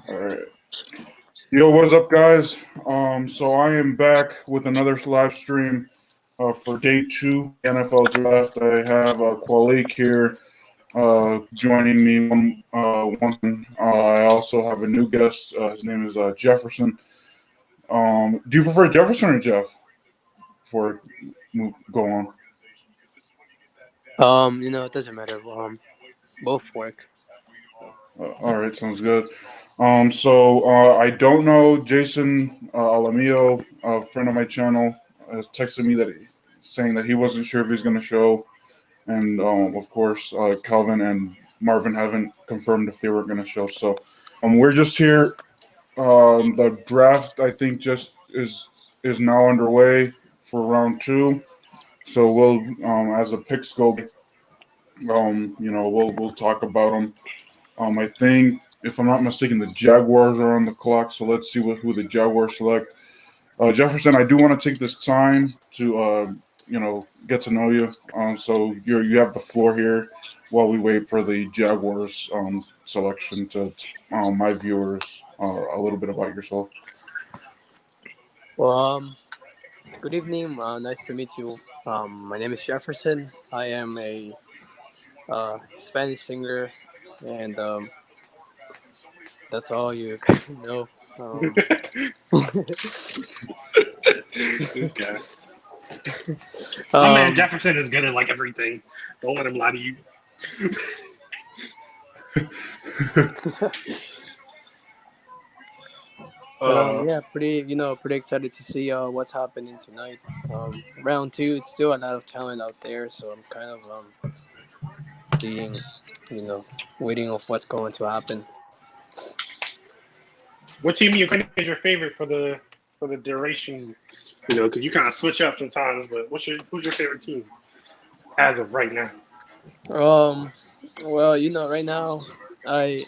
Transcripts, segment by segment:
All right. Yo, what is up, guys? So I am back with another live stream for day two NFL draft. I have Kwalik here joining me once. I also have a new guest. His name is Jefferson. Do you prefer Jefferson or Jeff? Before we go on. It doesn't matter. Both work. All right, sounds good. I don't know Jason Alamio, a friend of my channel, texted me saying that he wasn't sure if he's going to show, and of course, Calvin and Marvin haven't confirmed if they were going to show. We're just here. The draft, I think, just is now underway for round two. So we'll, as the picks go, we'll talk about them. I think, if I'm not mistaken, the Jaguars are on the clock. So let's see who the Jaguars select. Jefferson, I do want to take this time to get to know you. So you have the floor here while we wait for the Jaguars selection to my viewers a little bit about yourself. Well, good evening. Nice to meet you. My name is Jefferson. I am a Spanish singer, and that's all you know. Um, This guy. My man um, Jefferson is good at like everything. Don't let him lie to you. yeah, pretty excited to see what's happening tonight. Round two, it's still a lot of talent out there, so I'm kind of being, you know, waiting of what's going to happen. What team you think is your favorite for the duration? Because you kind of switch up sometimes. But who's your favorite team as of right now? Well, right now, I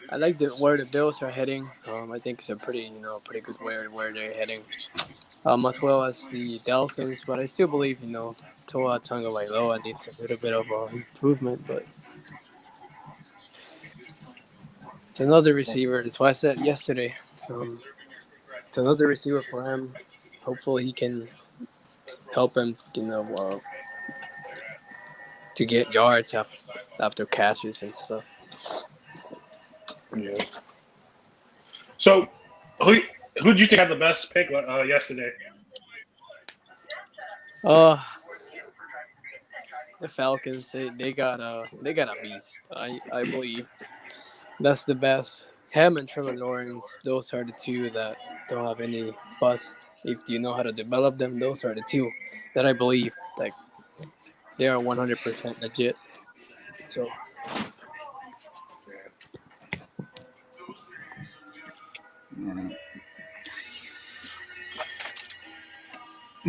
I like where the Bills are heading. I think it's a pretty good where they're heading. As well as the Dolphins, but I still believe Tua Tagovailoa needs a little bit of improvement. But it's another receiver. That's why I said yesterday. Um, it's another receiver for him. Hopefully, he can help him. To get yards after catches and stuff. Yeah. So who do you think had the best pick yesterday? Uh, the Falcons. They got a beast. I believe that's the best. Him and Trevor Lawrence. Those are the two that don't have any bust. If you know how to develop them, those are the two that I believe like they are 100% legit. So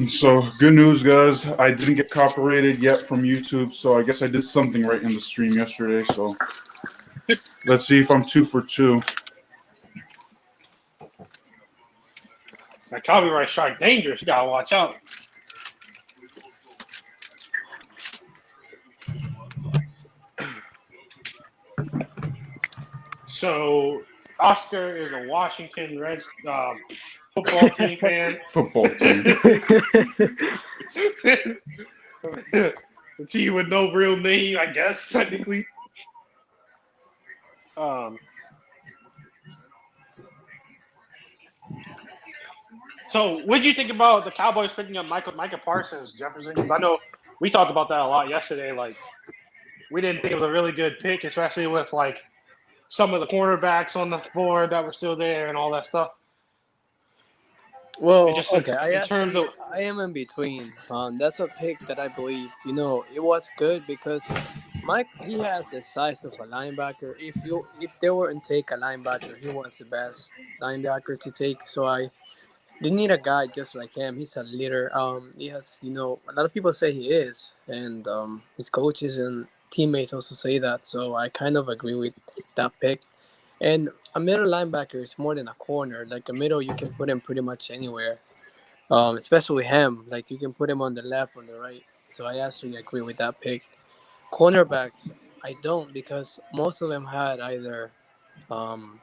So good news, guys. I didn't get copyrighted yet from YouTube, so I guess I did something right in the stream yesterday. So let's see if I'm 2 for 2. That copyright strike dangerous. You gotta watch out. So Oscar is a Washington Reds football team fan. Football team. The team with no real name, I guess, technically. So, what did you think about the Cowboys picking up Micah Parsons, Jefferson? Because I know we talked about that a lot yesterday. Like, we didn't think it was a really good pick, especially with like some of the cornerbacks on the board that were still there and all that stuff. It well, just okay. in terms of I am in between. That's a pick that I believe it was good because Mike he has the size of a linebacker. If they were to take a linebacker, he was the best linebacker to take. So they need a guy just like him. He's a leader. He has a lot of people say he is, and his coaches and teammates also say that. So I kind of agree with that pick. And a middle linebacker is more than a corner. Like a middle, you can put him pretty much anywhere. Especially him. Like you can put him on the left, on the right. So I actually agree with that pick. Cornerbacks, I don't because most of them had either. um,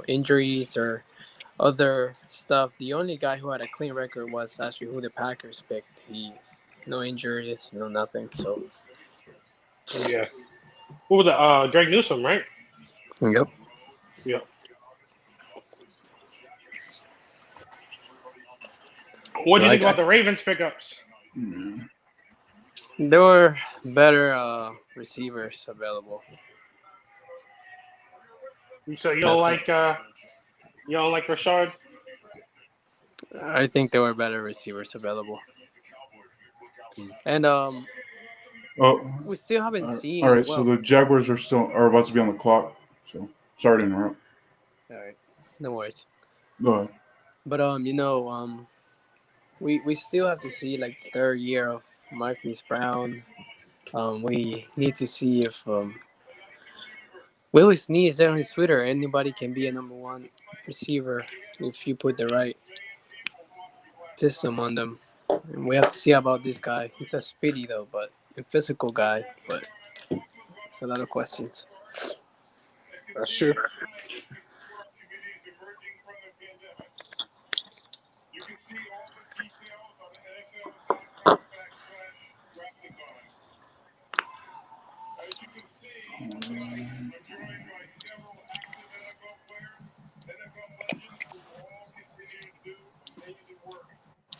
injuries or other stuff. The only guy who had a clean record was actually who the Packers picked. No injuries, no nothing. So, Yeah. Who was the Greg Newsom, right? yep. Yeah. What do So you think I about the Ravens pickups? there were better receivers available. So That's you don't like Rashard? I think there were better receivers available, and Oh, we still haven't all seen. right. So Well, the Jaguars are about to be on the clock. So sorry to interrupt. all right, no worries. Go ahead. But we still have to see like the third year of Marquise Brown. We need to see if Willie Snead is there on his Twitter. Anybody can be a number one receiver if you put the right system on them. And we have to see about this guy. He's a speedy though, but a physical guy. But it's a lot of questions. That's true.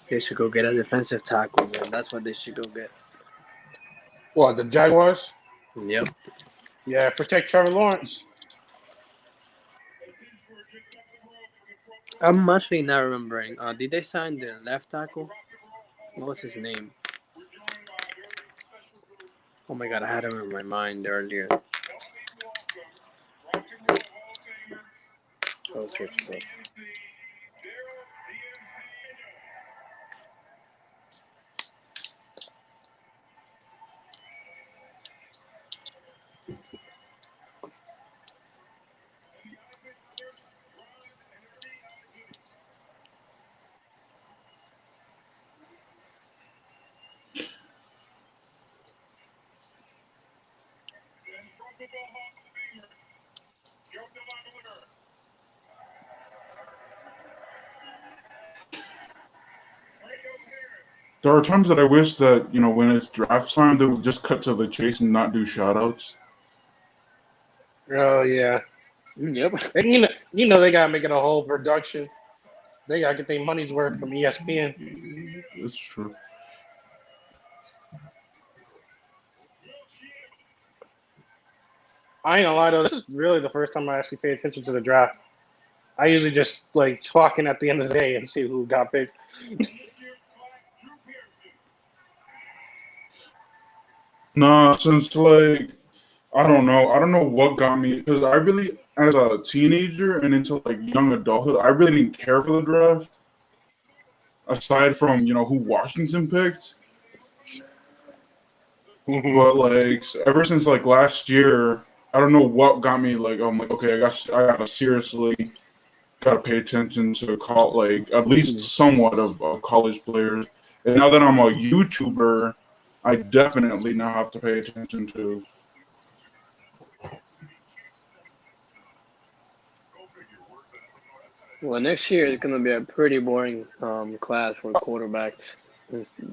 They should go get a defensive tackle, man. That's what they should go get. What, the Jaguars? Yep. Yeah, protect Trevor Lawrence. I'm actually not remembering. Did they sign the left tackle? What was his name? Oh my god, I had him in my mind earlier. Closer to the... There are times that I wish that when it's draft time, they would just cut to the chase and not do shoutouts. Oh yeah. Yep. And they gotta make it a whole production. They gotta get their money's worth from ESPN. It's true. I ain't gonna lie though, this is really the first time I actually pay attention to the draft. I usually just like clock in at the end of the day and see who got picked. Nah, since I don't know what got me because I really, as a teenager and into like young adulthood, I really didn't care for the draft. Aside from who Washington picked, but like ever since like last year, I don't know what got me like I'm like okay, I gotta seriously gotta pay attention to call like at least somewhat of college players. And now that I'm a YouTuber, I definitely now have to pay attention to. Well, next year is gonna be a pretty boring class for quarterbacks.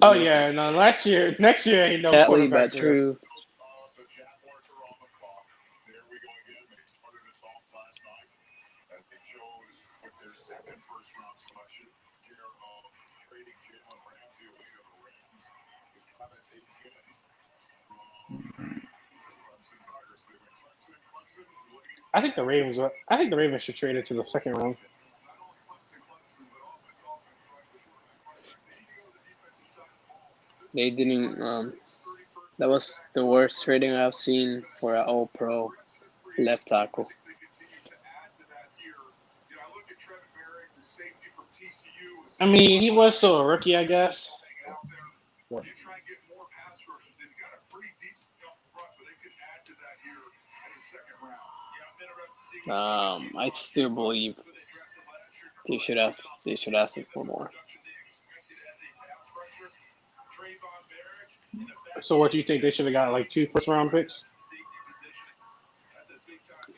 Oh yeah, no, next year ain't no Sadly, but quarterbacks. true. I think the Ravens should trade it to the second round. They didn't. That was the worst trading I've seen for an All-Pro left tackle. I mean, he was still a rookie, I guess. I still believe they should ask for more. So what do you think they should have got like 2 first round picks?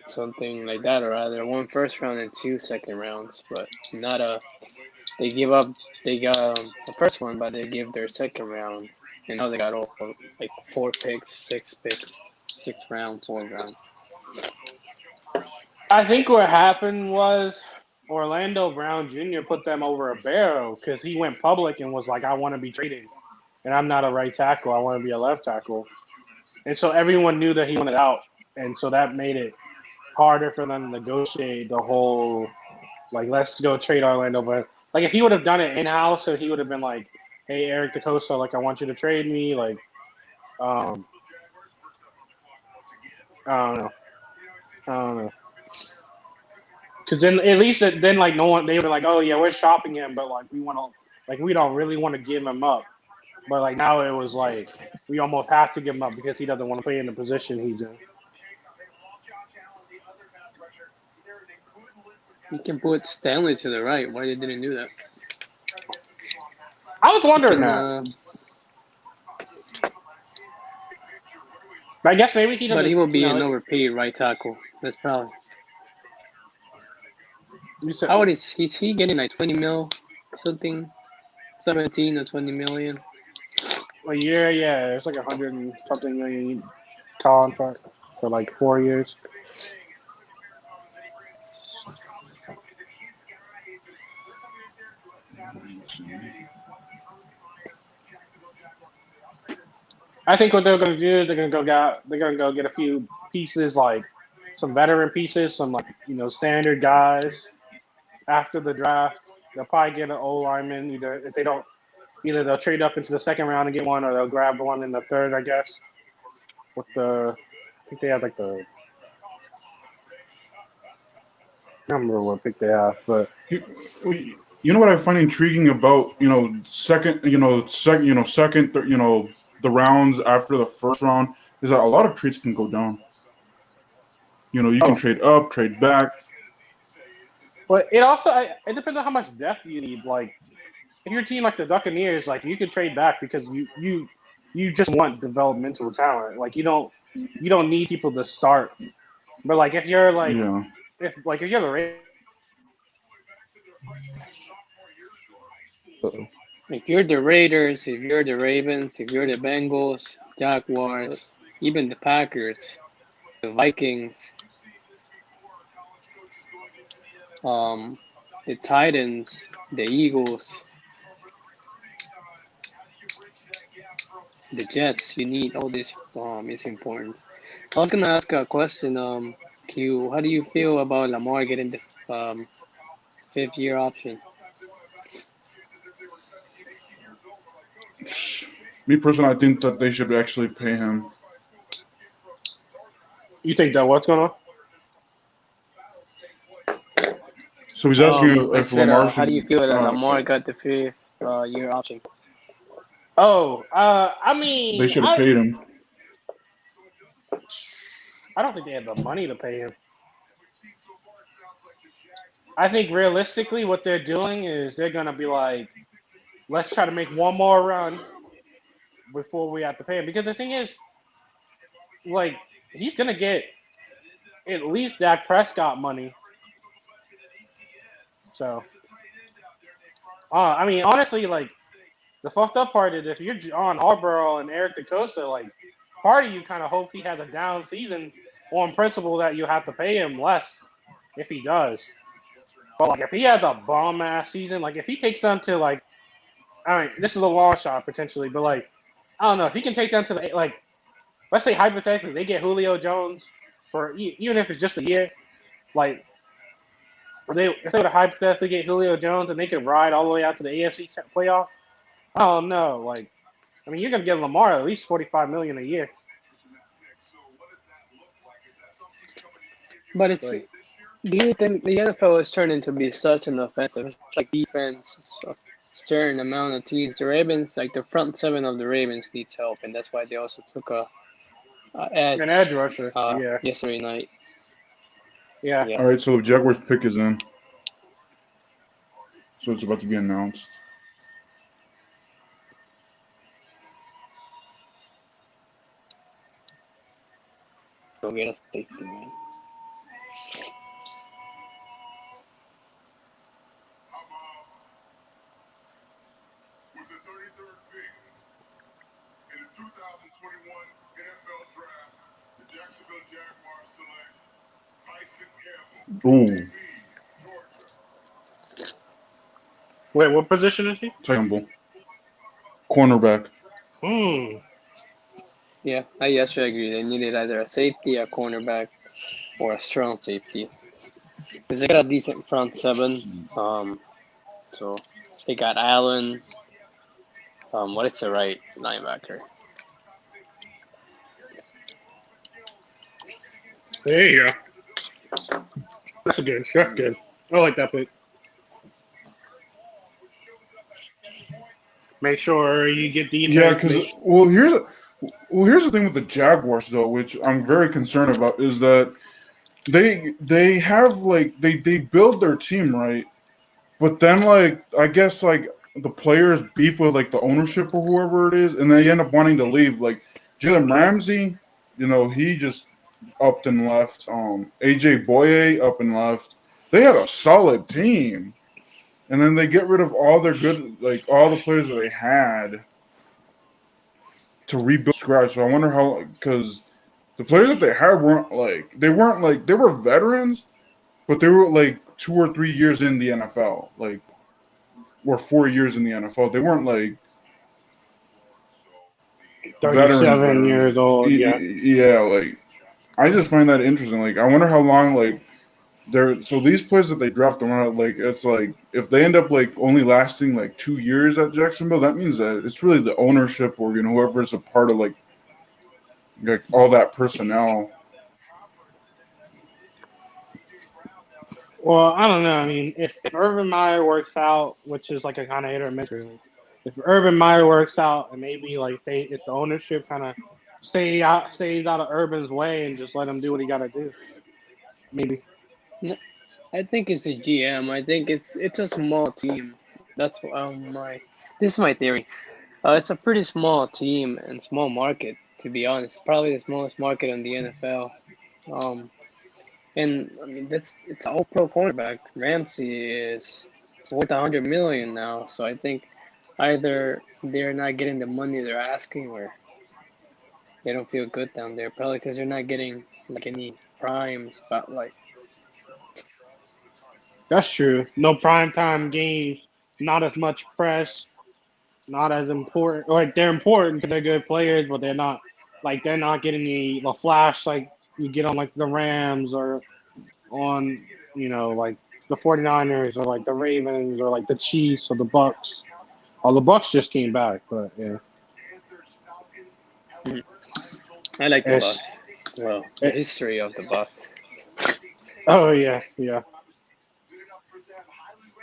something like that, or either 1 first round and 2 second rounds, but not a. They give up. They got the first one, but they give their second round, and now they got all like 4 picks, 6 round, 4 round. I think what happened was Orlando Brown Jr. put them over a barrel because he went public and was like, "I want to be traded, and I'm not a right tackle. I want to be a left tackle." And so everyone knew that he wanted out, and so that made it harder for them to negotiate the whole like, let's go trade Orlando. But like, if he would have done it in house, so he would have been like, "Hey, Eric DeCosta, like, I want you to trade me." Like, um, I don't know, I don't know. Because then at least then like no one they were like, "Oh yeah, we're shopping him, but like we don't really want to give him up." But like now it was like we almost have to give him up because he doesn't want to play in the position he's in. You can put Stanley to the right. Why they didn't do that? I was You wondering can, that. But I guess maybe he but he doesn't. will be an overpaid right tackle. That's probably. You said, How is he getting like 20 mil, something, 17 or 20 million? a year, yeah, it's like 100 and something million contract for like 4 years. I think what they're going to do is they're going to go get a few pieces, like some veteran pieces, some like standard guys after the draft. They'll probably get an O lineman either if they don't. Either they'll trade up into the second round and get one, or they'll grab one in the third, I guess. I think they have like the. I don't remember what pick they have, but You know what I find intriguing about second second the rounds after the first round is that a lot of trades can go down. You can trade up, trade back. but it depends on how much depth you need. Like if your team like the Buccaneers, like you could trade back because you just want developmental talent. Like you don't need people to start. But like if you're like Yeah. if you're the Ravens, If you're the Raiders, if you're the Ravens, if you're the Bengals, Jaguars, even the Packers, the Vikings, the Titans, the Eagles, the Jets, you need all this. It's important. I was gonna ask a question. Q, how do you feel about Lamar getting the 5th-year option? Me personally, I think that they should actually pay him. you think that what's going on? So he's asking I if said, Lamar how do you should. feel that Lamar got the 5th-year option? Oh, I They mean, should have paid him. I don't think they have the money to pay him. I think realistically, what they're doing is they're gonna be like, let's try to make one more run before we have to pay him. Because the thing is, like, he's gonna get at least Dak Prescott money. So, I mean, honestly, like, the fucked up part is if you're John Harbaugh and Eric DeCosta, like, part of you kind of hope he has a down season on principle that you have to pay him less if he does. But like, if he has a bomb ass season, like if he takes them to like, I mean, this is a long shot potentially, but like, I don't know if he can take them to the like, let's say hypothetically they get Julio Jones for even if it's just a year, like if they would hypothetically get Julio Jones and they could ride all the way out to the AFC playoff, I don't know. Like, I mean, you're gonna get Lamar at least $45 million a year. But it's Like, do you think the NFL is turning to be such an offensive, it's like defense, a certain amount of teams. The Ravens, like the front seven of the Ravens, needs help, and that's why they also took a edge an edge rusher, yeah, yesterday night. yeah. Yeah. All right, so the Jaguars pick is in. So it's about to be announced. Go get a safety, man. With the 33rd pick in the 2021 NFL Draft, the Jacksonville Jaguars select Tyson Campbell. Ooh. Wait, what position is he? Campbell. Cornerback. Yeah, I actually agree. They needed either a safety, a cornerback, or a strong safety. Because they got a decent front seven. So they got Allen. What is the right linebacker? There you go. That's good. That's good. I like that pick. Make sure you get the because here's the thing with the Jaguars though, which I'm very concerned about, is that they have like they build their team right, but then like I guess like the players beef with like the ownership or whoever it is, and they end up wanting to leave. Like Jalen Ramsey, he just upped and left. AJ Boye up and left. They had a solid team. And then they get rid of all their good, like all the players that they had to rebuild scratch. So I wonder how, because the players that they had they were veterans, but they were like 2 or 3 years in the NFL, like, or 4 years in the NFL. They weren't like 37 years old. Yeah, like I just find that interesting. Like I wonder how long like. So these players that they draft them out, like it's like if they end up like only lasting like 2 years at Jacksonville, that means that it's really the ownership or whoever's a part of like all that personnel. Well, I don't know. I mean, if Urban Meyer works out, which is like a kind of hit or miss, really. If Urban Meyer works out, and maybe like if the ownership kind of stays out of Urban's way and just let him do what he got to do, maybe. I think it's the GM. I think it's a small team. That's this is my theory. It's a pretty small team and small market, to be honest. Probably the smallest market in the NFL. And I mean it's all pro cornerback. Ramsey is worth $100 million now, so I think either they're not getting the money they're asking, or they don't feel good down there. Probably because they're not getting like any prime spotlight. That's true. No primetime games, not as much press, not as important. Like they're important because they're good players, but they're not getting the flash like you get on like the Rams or on like the 49ers or like the Ravens or like the Chiefs or the Bucks. Oh, the Bucks just came back, but yeah. I like the Bucks. Well, the history of the Bucks. Oh yeah.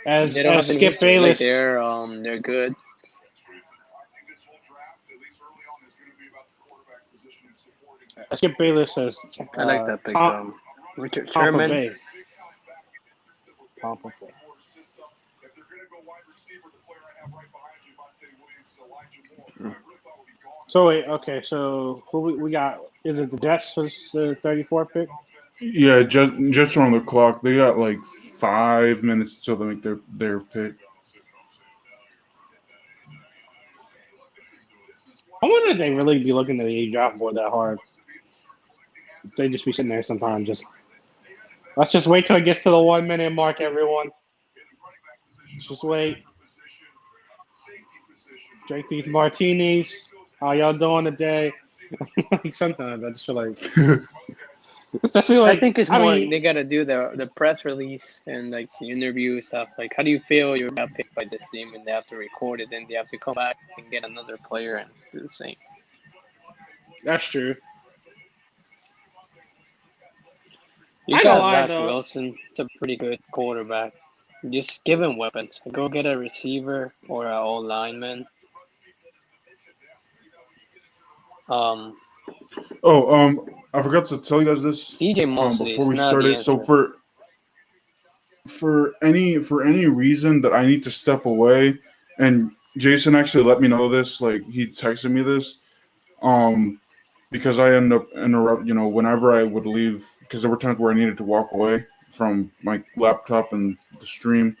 As Skip Bayless, they're good. Skip Bayless says, I like that pick. Richard Tampa Sherman. Bay. Tampa Bay. So wait, okay. So who we got? Is it the Jets for the 34 pick? Yeah, Jets are on the clock. They got like 5 minutes until they make their pick. I wonder if they really be looking at the draft board that hard. They just be sitting there sometimes. Let's just wait till it gets to the 1 minute mark, everyone. Let's just wait. Drink these martinis. How y'all doing today? Sometimes I just feel like. I think it's more they gotta do the press release and like the interview stuff. Like, how do you feel you got picked by this team, and they have to record it, and they have to come back and get another player and do the same. That's true. You got Zach Wilson. It's a pretty good quarterback. Just give him weapons. Go get a receiver or an old lineman. I forgot to tell you guys this before we started. So for any reason that I need to step away, and Jason actually let me know this, like he texted me this. because I end up interrupt. Whenever I would leave, because there were times where I needed to walk away from my laptop and the stream.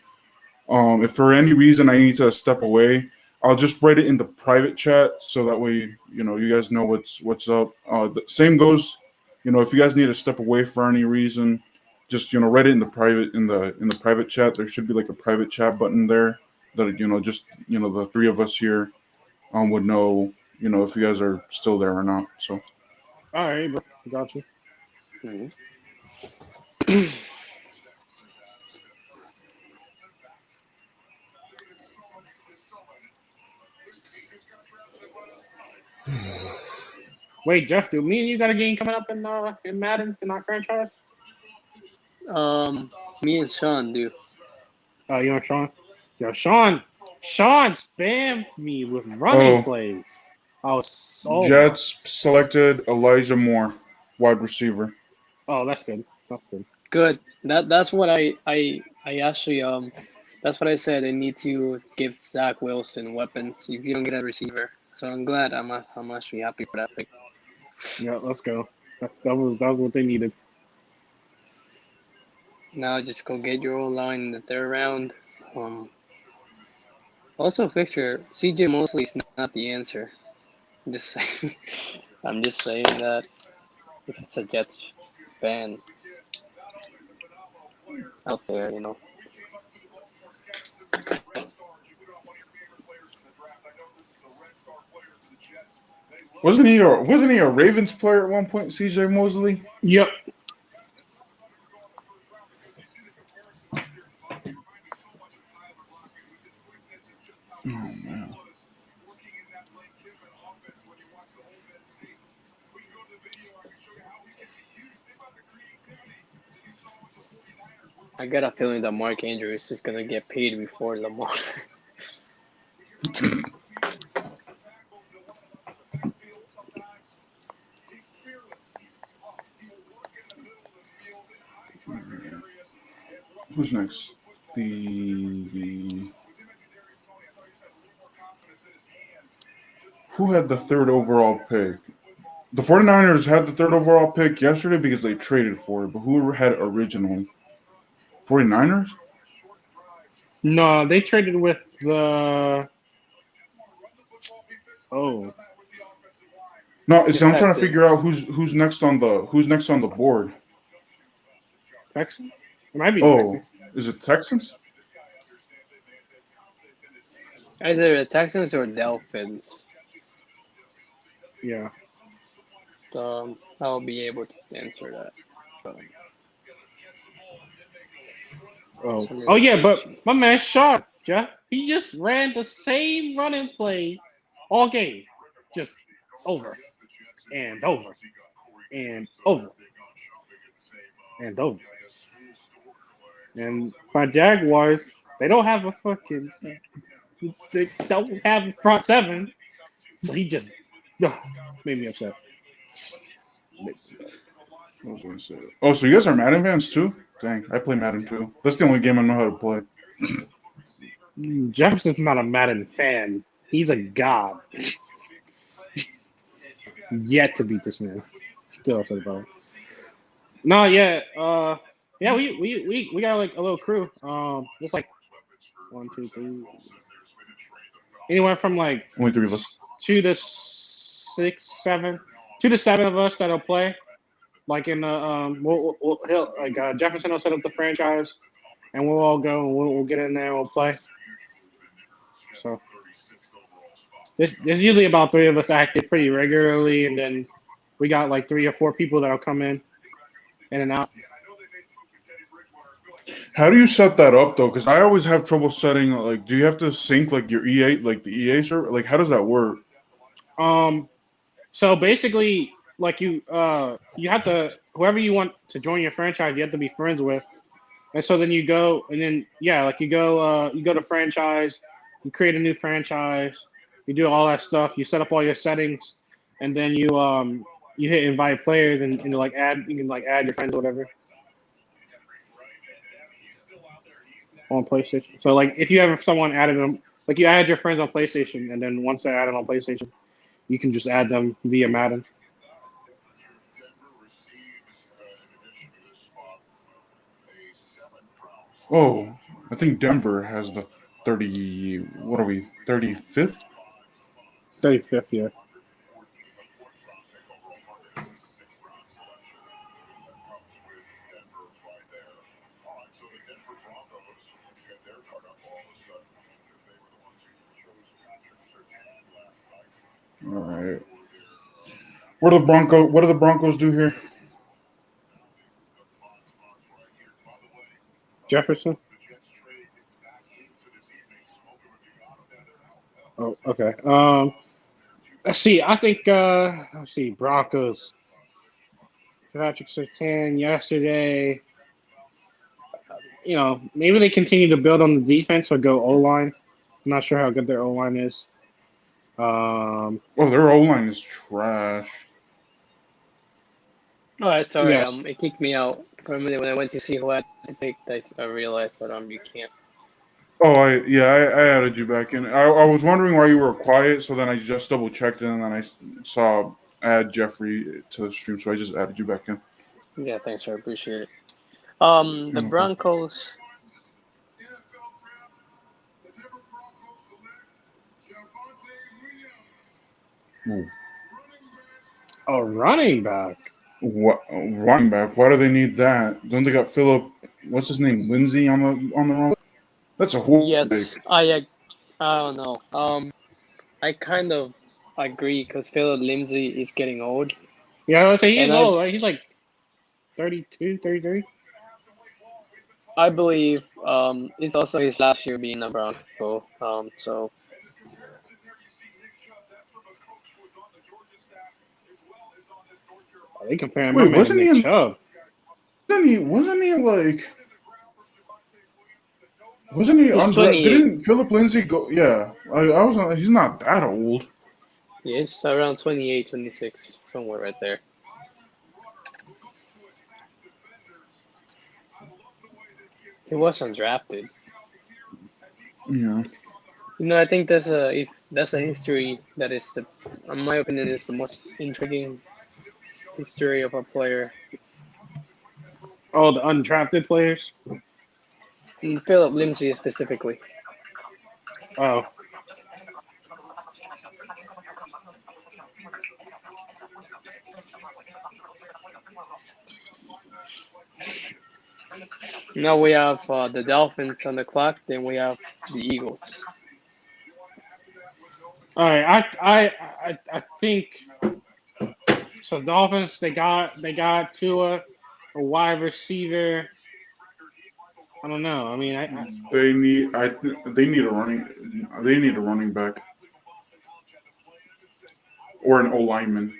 If for any reason I need to step away, I'll just write it in the private chat so that way you guys know what's up. The same goes, if you guys need to step away for any reason, just write it in the private chat. There should be like a private chat button there that just the three of us here would know if you guys are still there or not. So All right, bro. Got you. Mhm. Wait, Jeff, do me and you got a game coming up in Madden in our franchise? Me and Sean do. Oh, you know Sean? Yo, Sean spammed me with running plays. Oh my. Jets selected Elijah Moore, wide receiver. Oh, that's good. That's good. Good. That's what I actually that's what I said. I need to give Zach Wilson weapons if you don't get a receiver. So I'm glad. I'm actually happy for that pick. Yeah, let's go. That was what they needed. Now just go get your own line in the third round. Also, Victor, CJ Mosley is not the answer. I'm just saying. I'm just saying that if it's a Jets fan out there, Wasn't he a Ravens player at one point, CJ Mosley? Yep. Oh man. I got a feeling that Mark Andrews is just gonna get paid before Lamar. Who's next? Who had the third overall pick? The 49ers had the third overall pick yesterday because they traded for it, but who had it originally? 49ers? No, they traded with the. Oh. No, The I'm trying to Texans. figure out who's next on the board. Texans? It might be Oh, Texans. is it Texans? Either the Texans or Dolphins. Yeah. I'll be able to answer that. Oh yeah, but my man Sean, Jeff, he just ran the same running play all game. Just over and over and over and over. And my Jaguars, they don't have a front seven. So he just made me upset. What was I gonna say? Oh, so you guys are Madden fans too? Dang, I play Madden too. That's the only game I know how to play. Jefferson's not a Madden fan. He's a god. Yet to beat this man. Still upset about it. No, yeah. Yeah, we got like a little crew. It's like 1, 2, 3. Anywhere from like Only three of us. 2 to 6, 7. 2 to 7 of us that'll play. Like in the Jefferson will set up the franchise, and we'll all go and we'll get in there and we'll play. So there's usually about 3 of us active pretty regularly, and then we got like 3 or 4 people that'll come in and out. How do you set that up though? Because I always have trouble setting. Like, do you have to sync like your EA, like the EA server? Like, how does that work? So basically, like you have to whoever you want to join your franchise, you have to be friends with, and so then you go and then you go to franchise, you create a new franchise, you do all that stuff, you set up all your settings, and then you hit invite players and you can add your friends or whatever on PlayStation. So like if you have someone added them, like you add your friends on PlayStation, and then once they're added on PlayStation, you can just add them via Madden. Oh, I think Denver has the 30. What are we? 35th. 35th year. All right. What do the Broncos? What do the Broncos do here? Jefferson. Oh, okay. Let's see. I think. Let's see. Broncos. Patrick Surtain yesterday. Maybe they continue to build on the defense or go O line. I'm not sure how good their O line is. Oh, their O line is trash. Oh, it's alright. Yes. It kicked me out for a minute when I went to see who I picked. I realized that you can't. Oh, I added you back in. I was wondering why you were quiet, so then I just double checked it, and then I saw add Jeffrey to the stream, so I just added you back in. Yeah, thanks, sir. Appreciate it. The Okay. Broncos. Ooh. A running back. What running back? Why do they need that? Don't they got Philip? What's his name? Lindsay on the wrong. That's a whole Yes, pick. I don't know. I kind of agree because Philip Lindsay is getting old. Yeah, I would say he's And old, right? He's like 32, 33. I believe it's also his last year being a Bronco. So They comparing my Wait, man to Nick Chubb. Wasn't he like? Wasn't he he's undrafted? 28. Didn't Philip Lindsay go? Yeah, I was. He's not that old. Yes, around 28, 26, somewhere right there. He was undrafted. Yeah. I think that's a history that is in my opinion, is the most intriguing history of a player. Oh, the undrafted players. And Philip Lindsay specifically. Oh, Now we have the Dolphins on the clock. Then we have the Eagles. all right. I think so. Dolphins. They got Tua, a wide receiver. I don't know. I mean, They need. They need a running. They need a running back or an O lineman.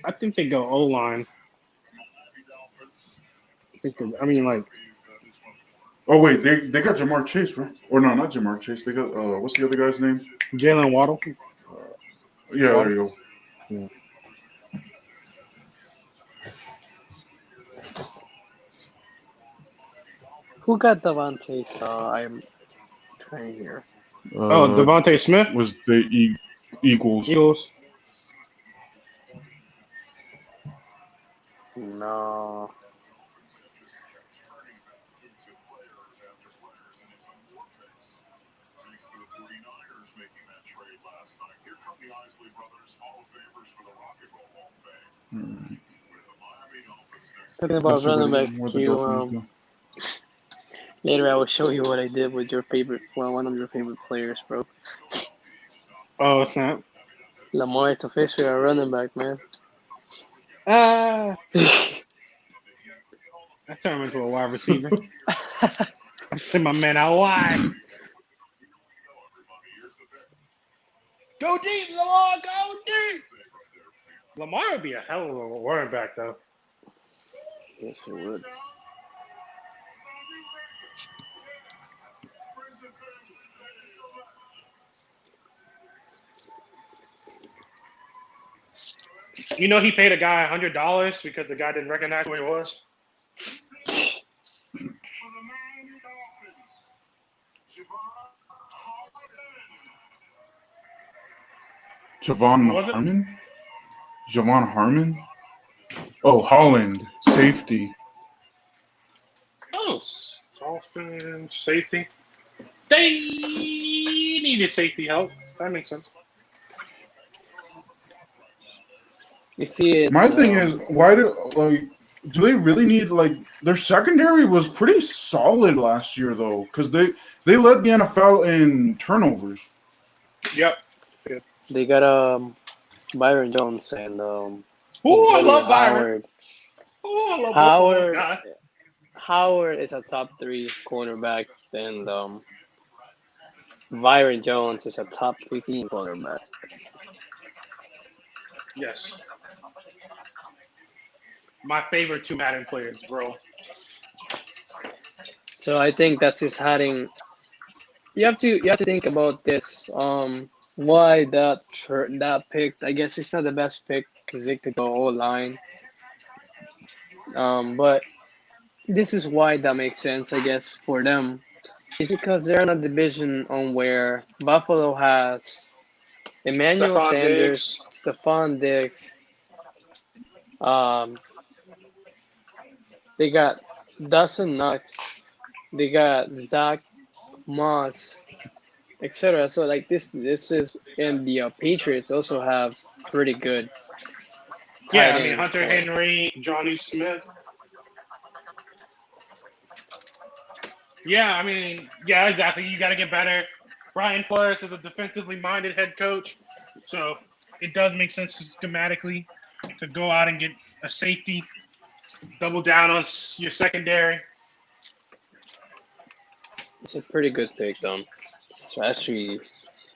I think they go O line. I mean, like. Oh wait, they got Jamar Chase, right? Or no, not Jamar Chase. They got what's the other guy's name? Jalen Waddle. Yeah, Waddle? there you go. Yeah. Who got Devontae? I'm trying here. Devontae Smith was the Eagles. Eagles. No. Talking about running backs, later I will show you what I did with one of your favorite players, bro. Oh, it's not. Lamar is officially a running back, man. I turned him into a wide receiver. I sent my man out wide. Go deep, Lamar. Go deep. Lamar would be a hell of a running back, though. Yes, it would. You know, he paid a guy $100 because the guy didn't recognize who he was. Javon Harmon? Oh, Holland, safety. Oh. else? Dolphins, safety. They needed safety help. That makes sense. If he is, My thing is, why do they really need their secondary was pretty solid last year though, because they led the NFL in turnovers. Yep. they got Byron Jones and Oh, I Xavier love Byron. Howard. Oh, I love both of Howard those guys. Howard is a top 3 cornerback, and Byron Jones is a top 15 cornerback. Yes. My favorite 2 Madden players, bro. So I think that's just having. You have to think about this. Why that pick? I guess it's not the best pick because it could go all line. But this is why that makes sense, I guess, for them. It's because they're in a division on where Buffalo has Emmanuel Stephon Sanders, Diggs. Stephon Diggs. Um, they got Dawson Knox. They got Zach Moss, etc. So like this is, and the Patriots also have pretty good Yeah, tight I mean end Hunter core. Henry, Johnny Smith. Yeah, I mean, yeah, exactly. You got to get better. Brian Flores is a defensively minded head coach, so it does make sense schematically to go out and get a safety, double down on your secondary. It's a pretty good pick, though. It's actually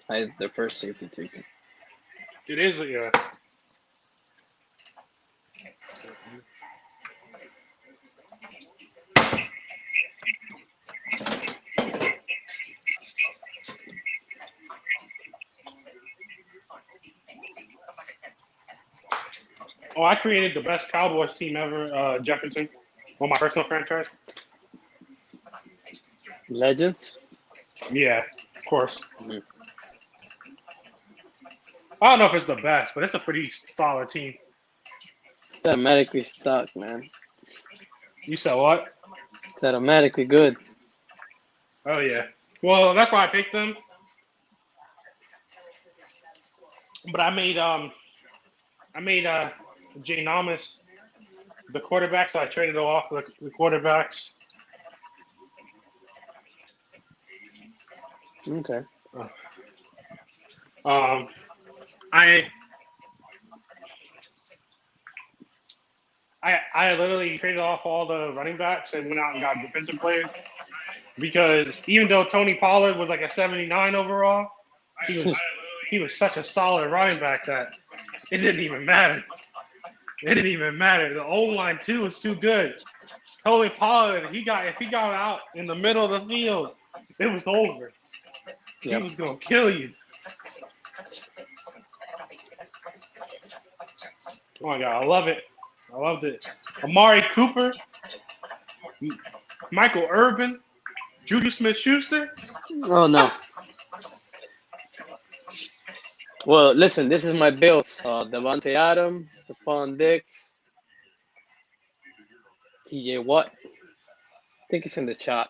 the first safety taken. It is, yeah. Oh, I created the best Cowboys team ever, Jefferson, on my personal franchise. Legends? Yeah, of course. Mm-hmm. I don't know if it's the best, but it's a pretty solid team. It's automatically stuck, man. You said what? It's automatically good. Oh yeah. Well, that's why I picked them. But I made Jay Namas the quarterback, so I traded off the quarterbacks. Okay. I I literally traded off all the running backs and went out and got defensive players because even though Tony Pollard was like a 79 overall, he was such a solid running back that it didn't even matter. It didn't even matter. The O line too was too good. Tony Pollard, if he got out in the middle of the field, it was over. He Yep. was gonna kill you. Oh my god, I love it. I loved it. Amari Cooper, Michael Irvin, Juju Smith-Schuster. Oh no. Well, listen, this is my Bills. Devontae Adams, Stephon Diggs, TJ Watt. I think it's in the chat.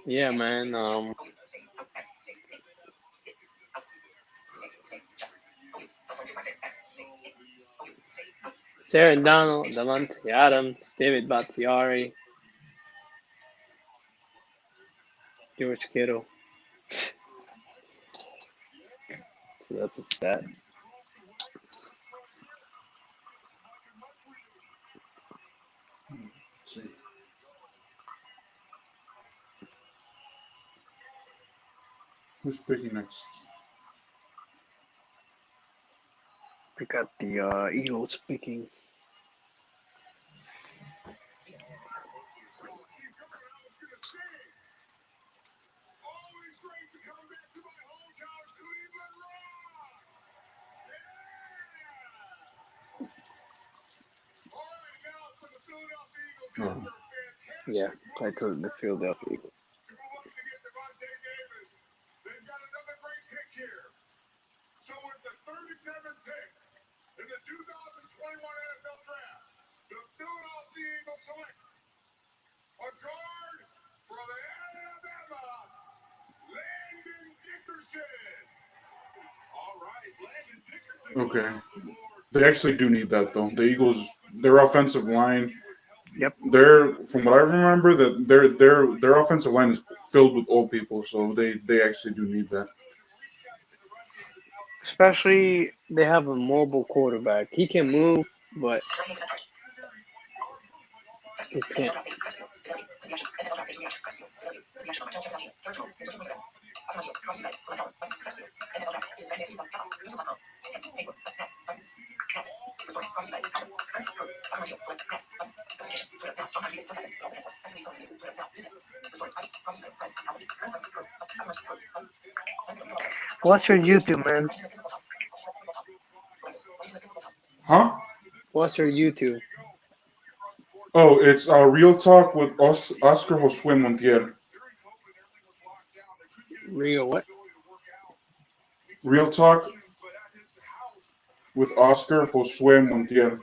Yeah, man. Sarah Donald, Devontae Adams, David Bakhtiari, George Kittle. So that's a stat. Let's see. Who's picking next? We got the Eagles picking. Oh. Yeah, I told the Philadelphia Eagles. So with the 37th pick in the 2021 NFL Draft, the Philadelphia Eagles select a guard from Alabama, Landon Dickerson. All right, Landon Dickerson. Okay. They actually do need that though. The Eagles, their offensive line, Yep. they're from what I remember that their offensive line is filled with old people, so they actually do need that. Especially they have a mobile quarterback. He can move, but he can't. What's your YouTube, man? Huh? What's your YouTube? Oh, it's Real Talk with Oscar Josue Montiel. Real what? Real Talk with Oscar Josue Montiel.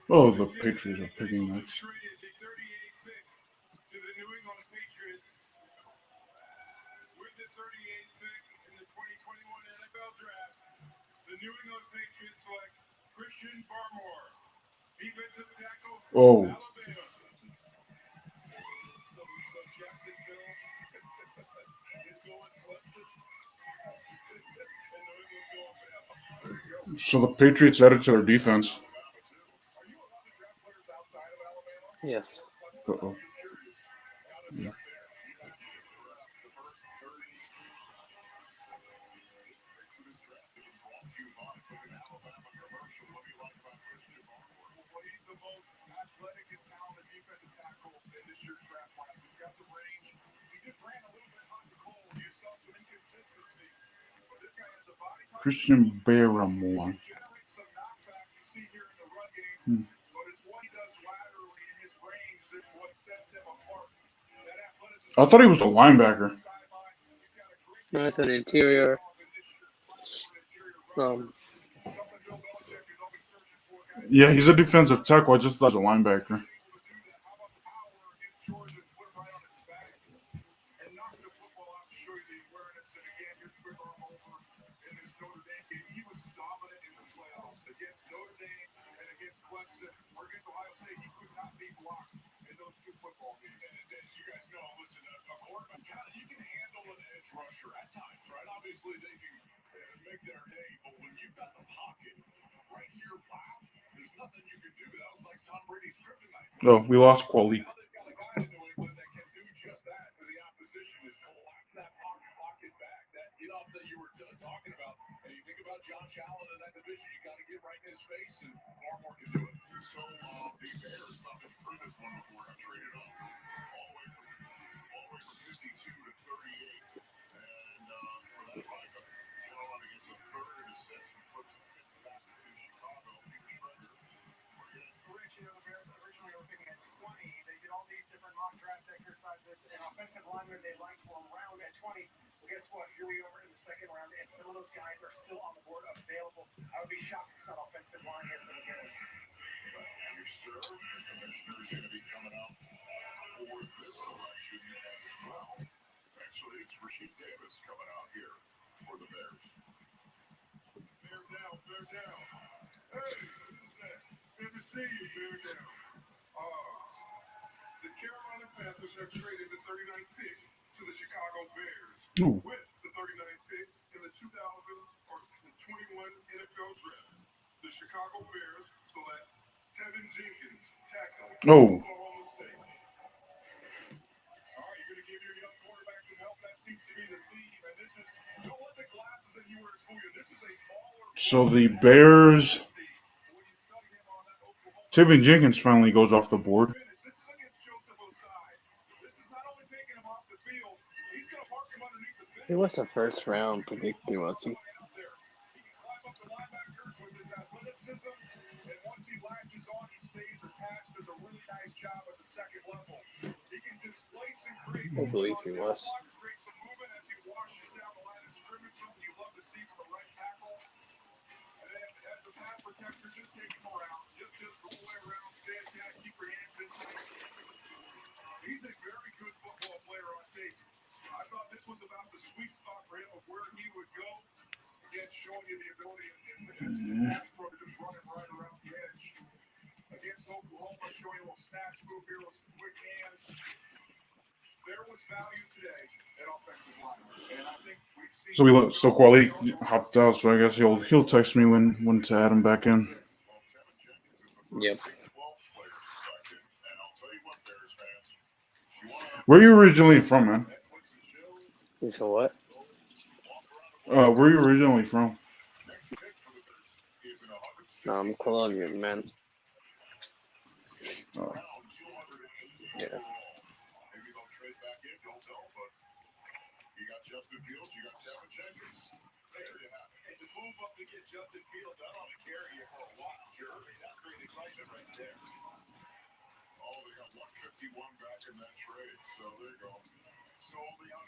Oh, the Patriots are picking next. Oh. So the Patriots added to their defense. Yes. Uh-oh. Yeah. Christian Barrymore. I thought he was a linebacker. No, it's an interior. Yeah, he's a defensive tackle. I just thought he was a linebacker. Oh, we lost quality. Good to see you, bear down. The Carolina Panthers have traded the 39th pick to the Chicago Bears. Ooh. With the 39th pick in the 2021 NFL Draft, the Chicago Bears select Tevin Jenkins, tackle, Oh. Oklahoma State. All right, you're going to give your young quarterback some help. That seems to be the theme. And this is, don't let the glasses that you wear fool you. This is a baller. So the Bears. Tevin Jenkins finally goes off the board. He was a first round predictor, was he? I believe he was. He's a very good football player on tape. I thought this was about the sweet spot for him of where he would go. Again, showing you the ability in pass pro to just run it right around the edge. Against Oklahoma, showing a little snatch move here with some quick hands. There was value today at offensive line. And I think we've seen So quality hopped out, so I guess he'll text me when to add him back in. Yep. Where are you originally from, man? He's a what? Where are you originally from? No, I'm Colombian, man. Oh. Yeah. Maybe they'll trade back in, don't know, but you got Justin Fields, you got Tevin Jenkins. There you have it. And to move up to get Justin Fields, I don't carry you for a while. Sure, that's great excitement right there. Oh, they got 151 back in that trade, so there you go. So only on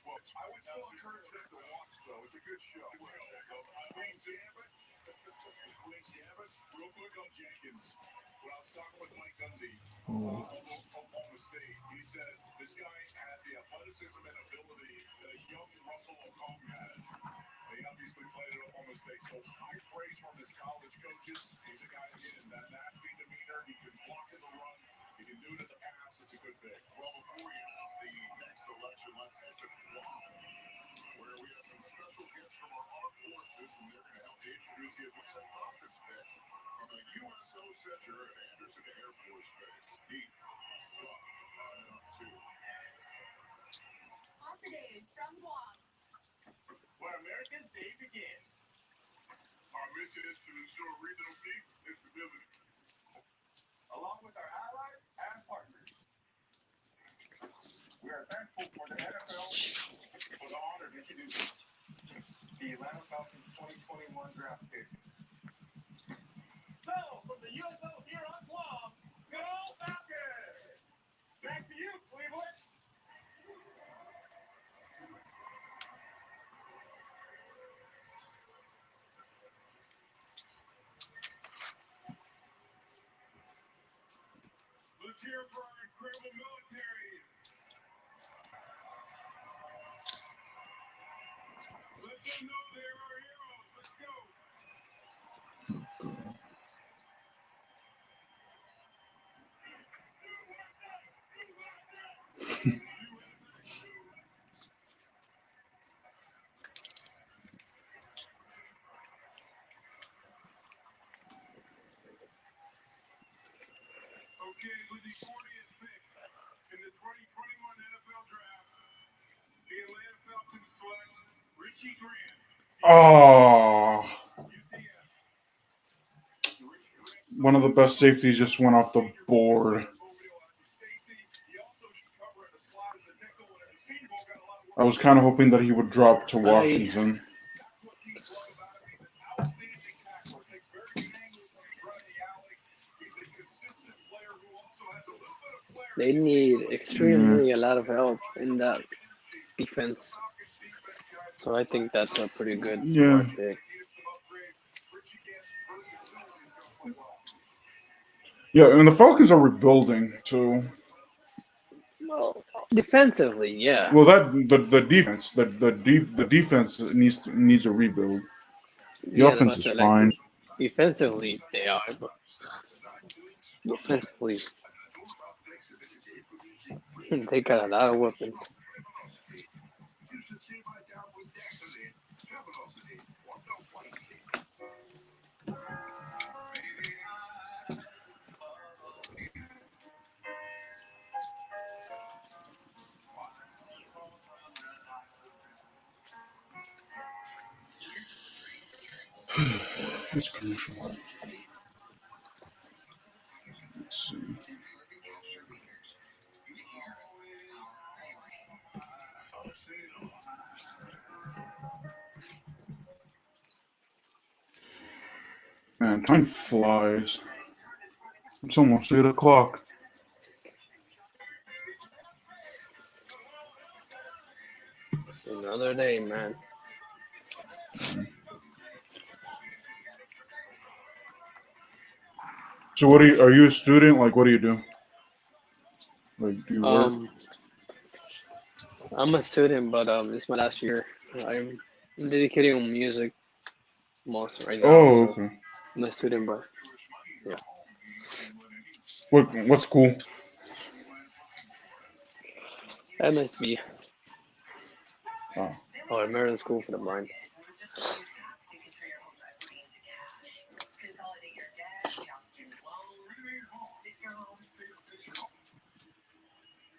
112. I would still encourage them to watch, though. It's a good show. Queen's Gambit. Real quick on Jenkins. When I was talking with Mike Dundee, Oklahoma State, he said this guy had the athleticism and ability that a young Russell Okung had. He obviously played at Oklahoma State, so high praise from his college coaches. He's a guy, again, that nasty demeanor. He can block in the run. He can do it in the pass. It's a good thing. Well, before we announce the next selection, let's head to Guam, where we have some special gifts from our armed forces, and they're going to help to introduce you to the Falcons pick from the USO Center at Anderson Air Force Base. Neat stuff. Today from Guam, Where America's day begins. Our mission is to ensure regional peace and stability, along with our allies and partners. We are thankful for the NFL for the honor to introduce the Atlanta Falcons 2021 draft pick. So, from the USO here on Guam, go Falcons! Back to you, Cleveland. Let's hear it for our incredible military. Let them know they're our heroes. Let's go. Okay, with the 40th pick in the 2021 NFL Draft, the Atlanta Falcons select Richie Grant. Oh, one of the best safeties just went off the board. I was kind of hoping that he would drop to Washington. They need extremely a lot of help in that defense. So I think that's a pretty good smart pick. Yeah, and the Falcons are rebuilding too. Well, defensively, yeah. Well, the defense needs a rebuild. The Yeah, offense that's is what I fine. think. Defensively, they are, but offensively, they got a lot of weapons. It's commercial. Let's see. Man, time flies. It's almost 8 o'clock. It's another day, man. So, are you a student? Like, what do you do? Like, do you work? I'm a student, but it's my last year. I'm dedicating on music most right now. Oh, So okay. I'm a student, but yeah. What school? MSB, Oh. or American School for the Blind.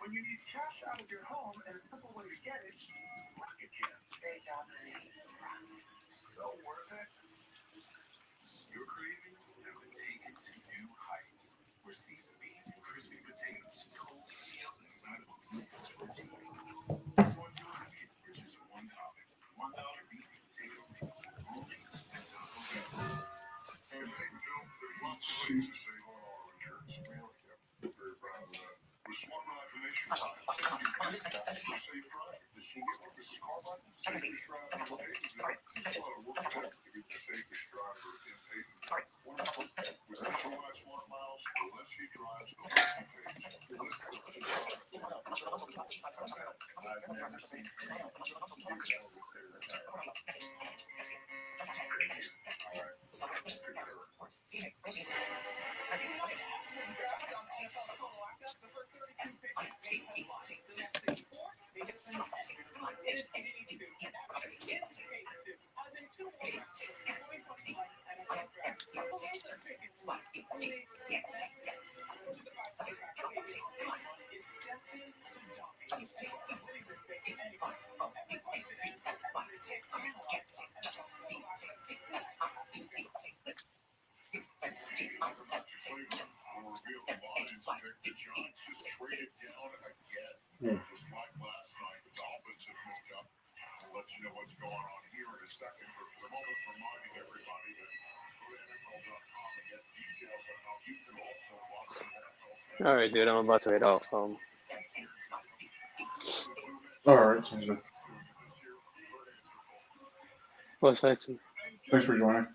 When you need cash out of your home and a simple way to get it, Rocket can. Great job, honey. So worth it. Your cravings have been taken to new heights, where seasoned beef and crispy potatoes cold melt inside of a meal's routine. This one you meal for just $1. $1 beef and potato, movie, and Taco Bell. And hey, there's lots of ways to save on auto insurance. We're very proud of that. With Smart Ride for Nationwide, you can use that for safe driving. The solution this is Carmichael, safest driver in Pavement. There's a lot of work to get the safest driver in Pavement. With Nationwide Smart Miles, the less he drives, the less he pays. The less I've never seen anyone get more with their tire. Just like last night, the Dolphins have moved up. I'll let you know what's going on here in a second, but for the moment, reminding everybody that go to NFL.com and get details on how you can also watch the NFL. All right, dude, I'm about to head off. All right, sounds good. What's that? Thanks for joining.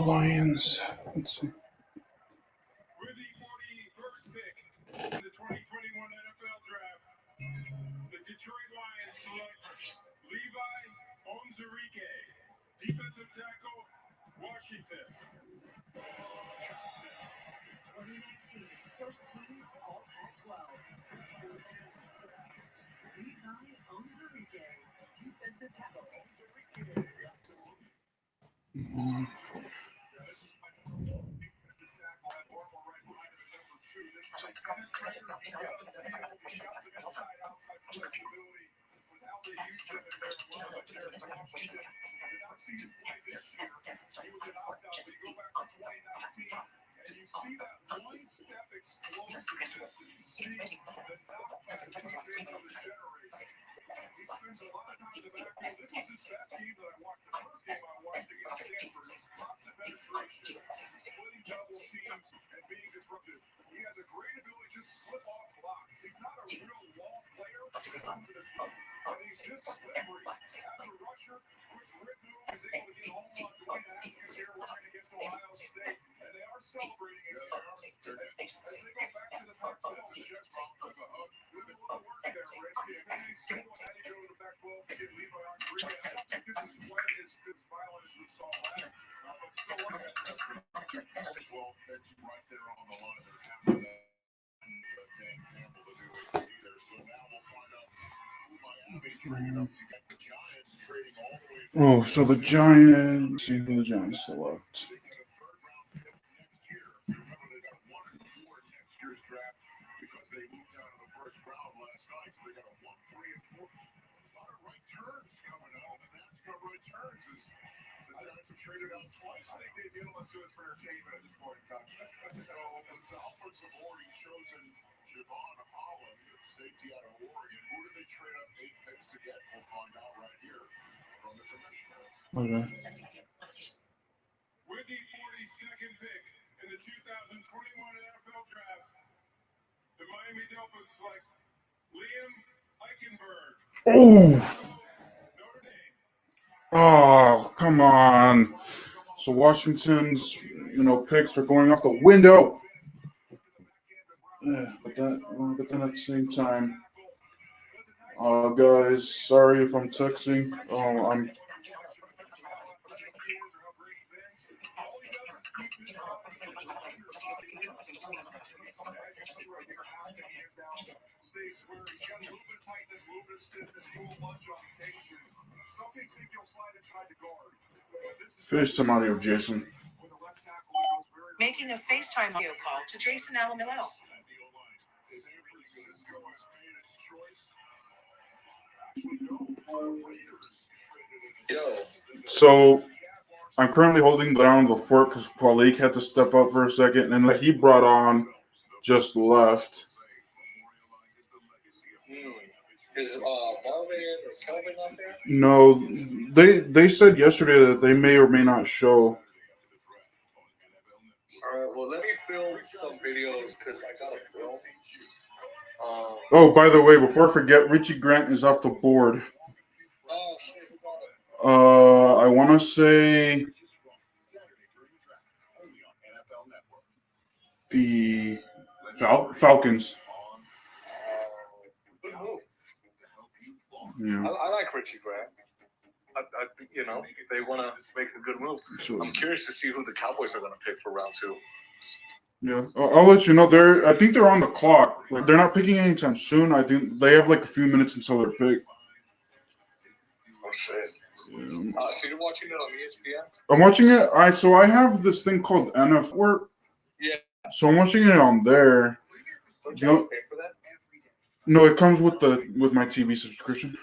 Lions. Let's see. With the 41st pick in the 2021 NFL Draft, the Detroit Lions select Levi Onwuzurike, defensive tackle, Washington. 2019 first team All Pac-12. Levi Onwuzurike, defensive tackle. Oh, so the Giants. See who the Giants select. Okay. With the 42nd pick in the 2021 NFL Draft, the Miami Dolphins select Liam Eichenberg, Oh, Notre Dame. oh, come on. So Washington's, picks are going off the window. Yeah, but then at the same time, guys, sorry if I'm texting. I'm finish some audio, Jason. Making a FaceTime audio call to Jason Alamillo. So I'm currently holding down the fort because Kwalik had to step up for a second, and he brought on just left. Is Marvin or Kelvin out there? No, they said yesterday that they may or may not show. All right, well, let me film some videos because I got a film. Oh, by the way, before I forget, Richie Grant is off the board. Oh, shit, who got it? I want to say the Falcons. Good move. Yeah. I like Richie Grant. They want to make a good move. I'm curious to see who the Cowboys are going to pick for round 2. Yeah, I'll let you know. I think they're on the clock. Like they're not picking anytime soon. I think they have like a few minutes until they're picked. Oh shit! So you're watching it on ESPN? I'm watching it. I have this thing called NFL. Yeah. So I'm watching it on there. Don't you have to pay for that? No, it comes with my TV subscription,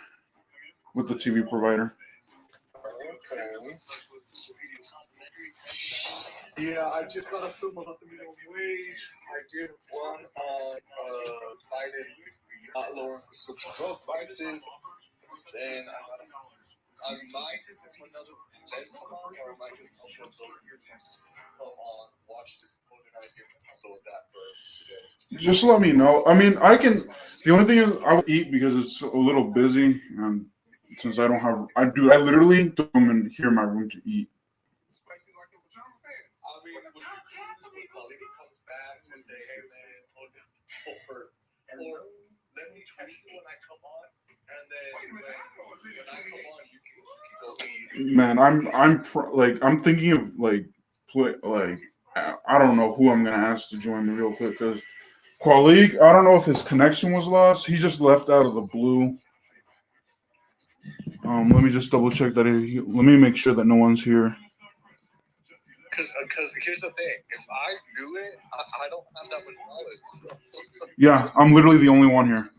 with the TV provider. Okay. Yeah, I just got a film about the minimum wage. I did one on Biden not lowering prescription drug prices. Then I got might another then come on, or am I just come on, watch this Golden Knights game and go with that for today? Just let me know. I mean, I can. The only thing is, I will eat because it's a little busy, and since I don't have, I literally don't come in here in my room to eat. Spicy like a pajama fan. I mean, when Paulie comes back to say, hey man, or let me text you when I come on, and then when I come on, you can go eat. Man, I'm thinking of I don't know who I'm gonna ask to join me real quick because Qualik, I don't know if his connection was lost. He just left out of the blue. Let me just double check that. Let me make sure that no one's here. Because here's the thing, if I do it, I don't have that much knowledge. Yeah, I'm literally the only one here.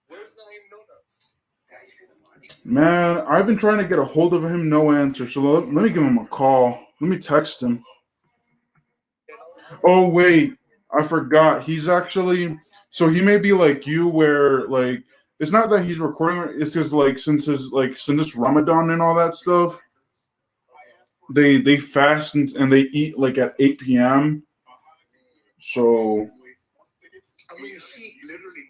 Where's Naeem Nona? Man, I've been trying to get a hold of him, no answer. So let me give him a call. Let me text him. Oh wait, I forgot. He's actually so he may be like you, where like it's not that he's recording. It's just like since it's Ramadan and all that stuff. They fast and they eat like at 8 p.m. So I mean, he literally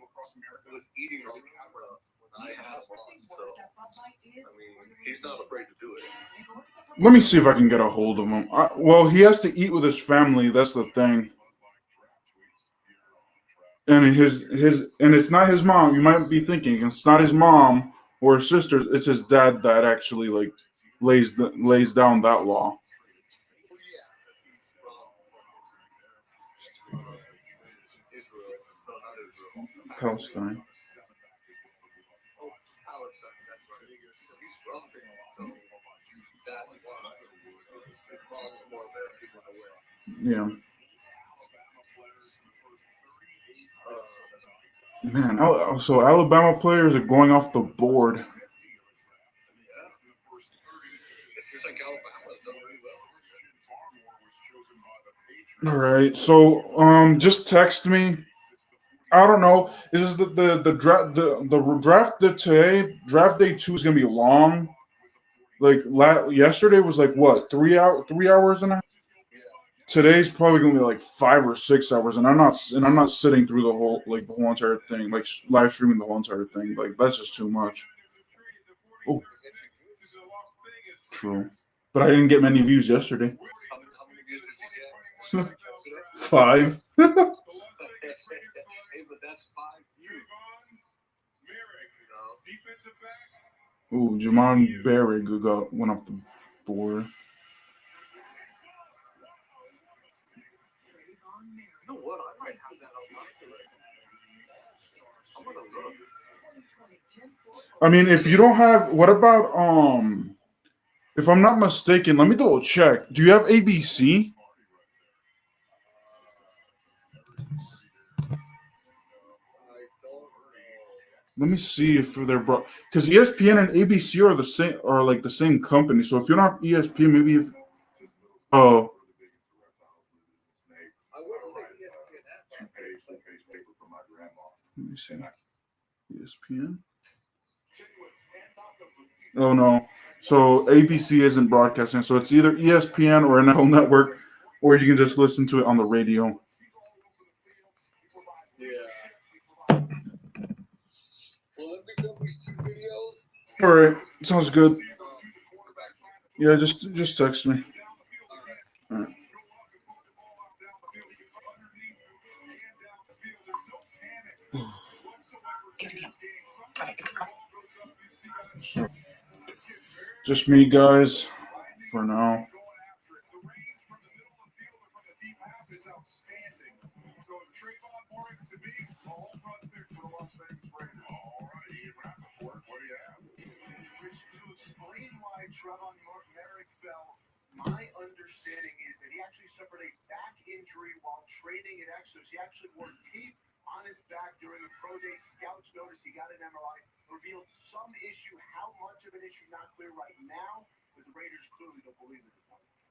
was eating a camera when I had one, so I mean, he's not afraid to do it. let me see if I can get a hold of him. Well, he has to eat with his family. That's the thing. And and it's not his mom. You might be thinking it's not his mom or his sisters. It's his dad that actually like lays down that law. Well, yeah, because he's from Israel, so not Israel. Palestine. Oh, Palestine, that's right. So he's from there, so that's why his mom's more American than I will. Yeah. Man, so Alabama players are going off the board. It seems like Alabama's done really well. All right. So just text me. I don't know. Is the draft the draft day today? Draft day 2 is gonna be long. Like yesterday was like what 3 hours and a half. Today's probably gonna be like 5 or 6 hours, and I'm not sitting through the whole entire thing, like live streaming the whole entire thing. Like that's just too much. Oh, true. But I didn't get many views yesterday. How many views did you get? 5. Hey, but that's 5 views. You know? Ooh, Jamon Berry went off the board. You know what? I might have that on my list. I'm gonna look. I mean, if you don't have, what about if I'm not mistaken, let me double check. Do you have ABC? Let me see if they're brought because ESPN and ABC are the same company. So if you're not ESPN, maybe if oh I wouldn't think ESPN that. let me see ESPN. Oh no, so ABC isn't broadcasting. So it's either ESPN or NFL Network, or you can just listen to it on the radio. Yeah. Well, let me film these 2 videos. All right, sounds good. Yeah, just text me. All right. So, just me, guys, for now. My understanding is that he actually suffered a back injury while training in Exodus. He actually wore tape on his back during a pro day. Scouts noticed he got an MRI, revealed some issue. How much of an issue, not clear right now, but the Raiders clearly don't believe it.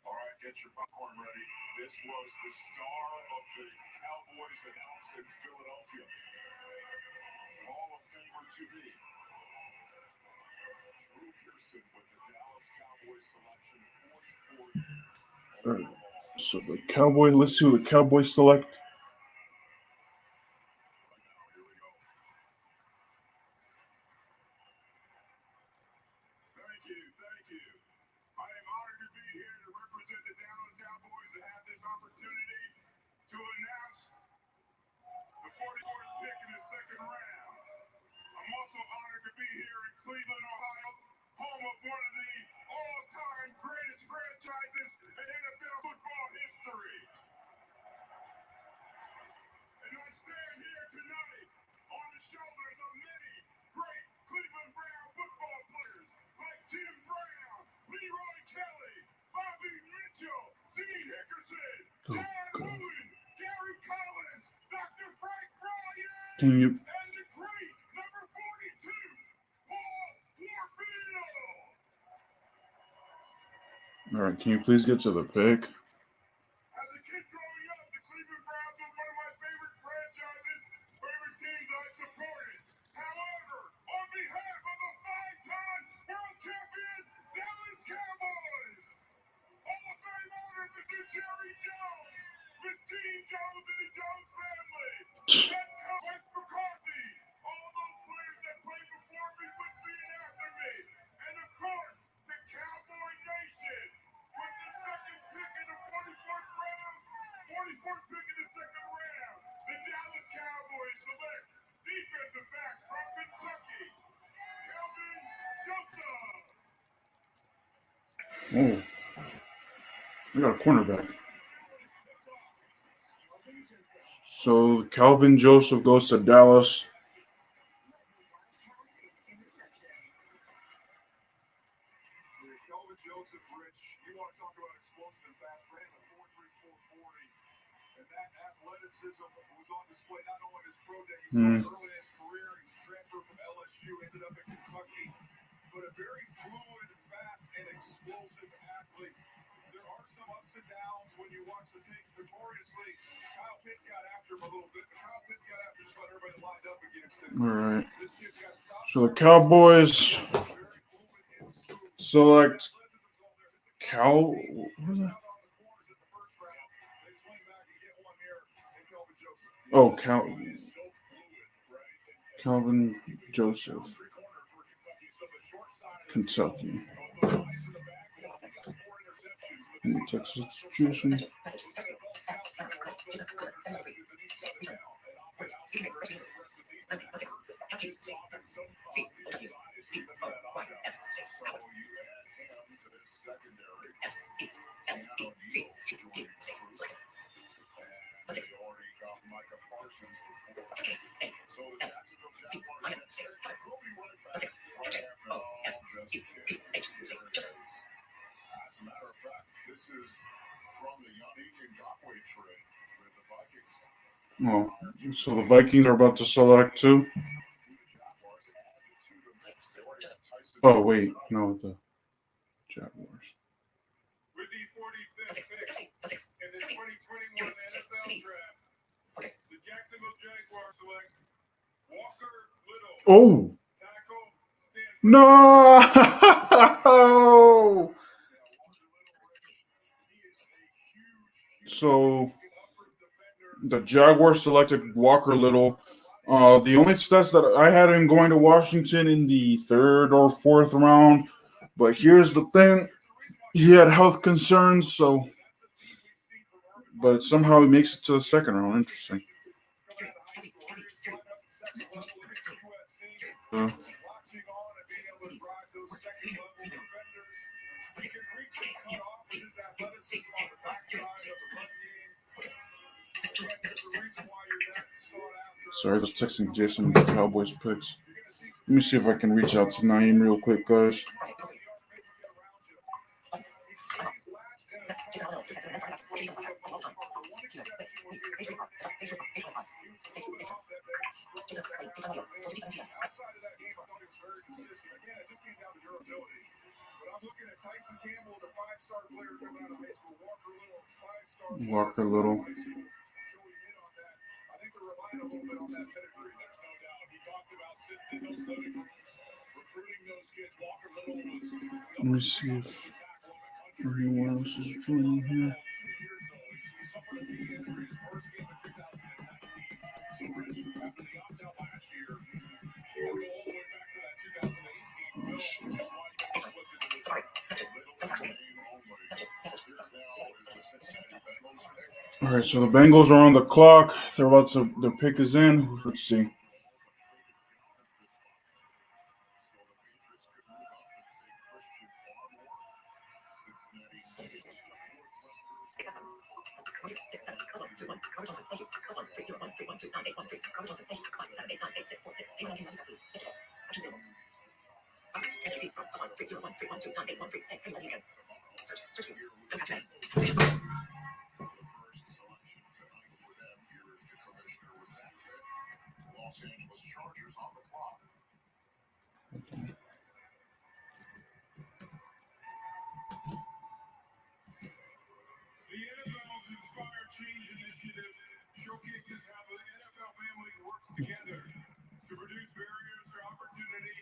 All right, get your popcorn ready. This was the star of the Cowboys and Elks in Philadelphia. Hall of Famer to be. All right. So the Cowboys. Let's see who the Cowboys select. Thank you. I am honored to be here to represent the Dallas Cowboys and have this opportunity to announce the 44th pick in the second round. I'm also honored to be here in Cleveland, Ohio, home of one of the all-time greatest franchises in NFL football history. And I stand here tonight on the shoulders of many great Cleveland Brown football players like Jim Brown, Leroy Kelly, Bobby Mitchell, Dean Hickerson, John Wooden, Gary Collins, Dr. Frank Ryan, Can you? and the great number 42, Paul Warfield. All right. Can you please get to the pick? As a kid growing up, the Cleveland Browns was one of my favorite franchises, favorite teams I supported. However, on behalf of the five-time world champion Dallas Cowboys, Hall of Fame owner Mr. Jerry Jones, Miss Jean Jones and the Jones family, head coach Mike McCarthy, all those players that played before me, with me, and after me, and of course, the Cowboy Nation. With the second pick in the 44th round, 44th pick in the second round, the Dallas Cowboys select defensive back from Kentucky, Calvin Joseph. Oh, we got a cornerback. So Calvin Joseph goes to Dallas. Calvin Joseph, Rich, you want to talk about explosive and fast, ran the 4.34 40, and that athleticism was on display not only in his pro days, but early in his career. He transferred from LSU, ended up in Kentucky, but a very fluid, fast, and explosive athlete. There are some ups and downs when you watch the tape. Notoriously, Kyle Pitts got after him a little bit, but Kyle Pitts got after just about everybody lined up against him. All right. This kid got stopped. So the Cowboys select Cal. Oh, Calvin Joseph, Kentucky. Texas substitution. As a matter of fact, this is from the Untitled Chapter with the Vikings. Oh, so the Vikings are about to select too. Oh wait, no, the Jaguars. With the 45th pick in the 2021 NFL Draft, the Jacksonville Jaguars select Walker Little, Oh tackle, Stanford. no! So the Jaguars selected Walker Little. The only stats that I had him going to Washington in the third or fourth round, but here's the thing: he had health concerns, so but somehow he makes it to the second round. Interesting. Sorry, I was texting Jason the Cowboys picks. Let me see if I can reach out to Naeem real quick, guys. Walker Little. Let me see if anyone else is joining here. Let me see. All right, so the Bengals are on the clock. They're about to. Their pick is in. Let's see. The NFL's Inspire Change initiative showcases how the NFL family works together to reduce barriers to opportunity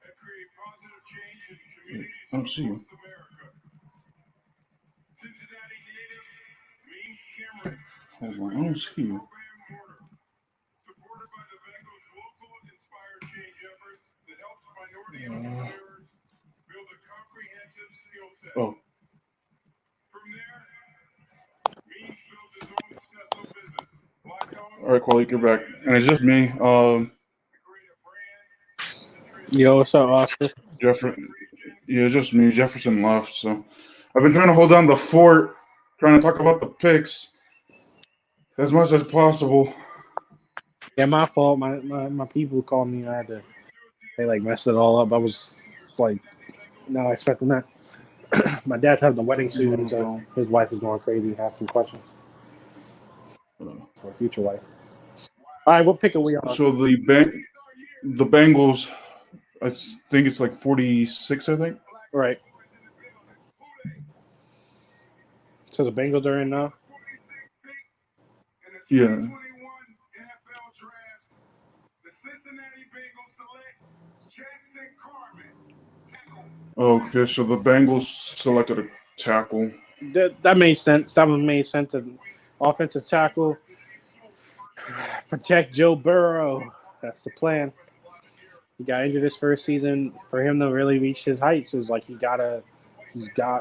and create positive change in communities I don't see you. across America. Cincinnati native Means Cameron Hold on, I don't see you. program order, supported by the Bengals' local Inspire Change efforts that helps minority entrepreneurs build a comprehensive skill set. Oh, From there, Means built his own successful business. all right, Qualik, you're back, and it's just me. Yo, what's up, Oscar? Jefferson. Yeah, just me. Jefferson left, so I've been trying to hold down the fort, trying to talk about the picks as much as possible. Yeah, my fault. My people called me. I had to. They like messed it all up. I was like, not expecting that. My dad's having a wedding soon, so his wife is going crazy, asking questions. Or future wife. All right, what pick are we on? So the Bengals, I think it's like 46. I think. Right. So the Bengals are in now. Yeah. Okay, so the Bengals selected a tackle. That made sense. That one made sense. An offensive tackle, protect Joe Burrow. That's the plan. He got injured his first season. For him to really reach his heights, it was like he's got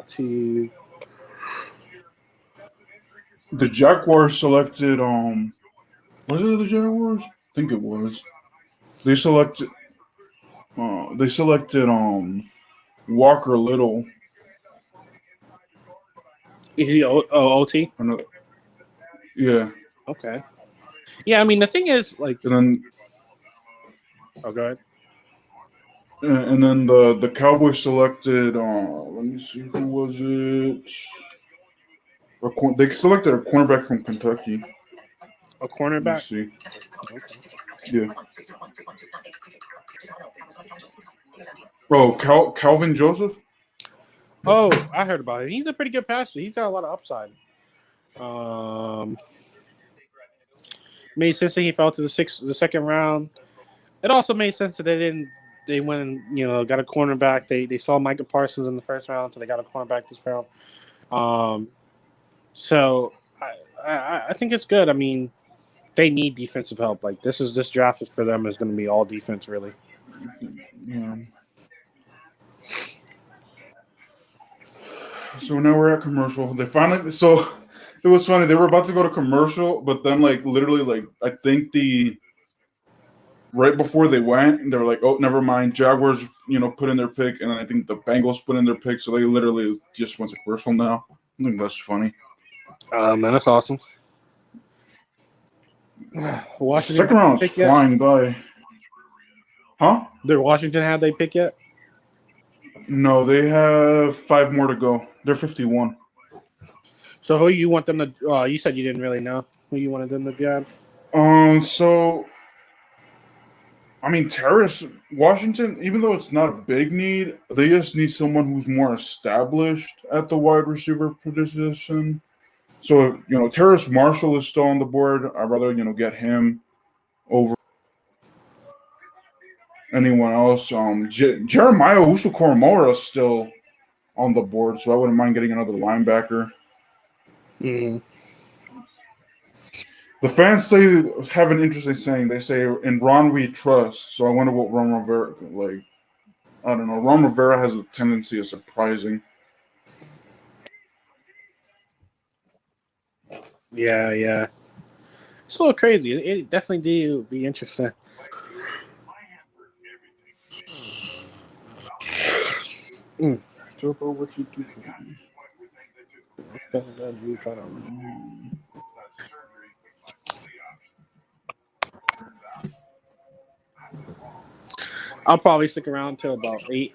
to. The Jaguars selected was it the Jaguars? I think it was. They selected Walker Little. OT? Yeah. Okay. Yeah, I mean the thing is like. And then. Oh, go ahead. And then the Cowboys selected. Let me see, who was it? They selected a cornerback from Kentucky. A cornerback. Let me see. Yeah. Oh, Calvin Joseph. Oh, I heard about it. He's a pretty good passer. He's got a lot of upside. Made sense that he fell to the second round. It also made sense that they went and got a cornerback. They saw Micah Parsons in the first round, so they got a cornerback this round. So I think it's good. I mean, they need defensive help. Like this draft for them is going to be all defense, really. Yeah. So now we're at commercial. They finally. So it was funny. They were about to go to commercial, but then literally I think right before they went, they were like, "Oh, never mind." Jaguars, put in their pick, and then I think the Bengals put in their pick, so they literally just went to commercial now. I think that's funny. Man, that's awesome. Washington Second round is flying by. Huh? Did Washington have they pick yet? No, they have 5 more to go. They're 51. So who you want them to? You said you didn't really know who you wanted them to grab. So I mean, Washington, even though it's not a big need, they just need someone who's more established at the wide receiver position. So, Terrace Marshall is still on the board. I'd rather, get him over. anyone else. Jeremiah Usu-Koromora is still on the board, so I wouldn't mind getting another linebacker. Mm. The fans have an interesting saying. They say, "In Ron we trust." So I wonder what Ron Rivera like. I don't know. Ron Rivera has a tendency of surprising. Yeah. It's a little crazy. It definitely did be interesting. Turbo, what you do? I'll probably stick around until about 8.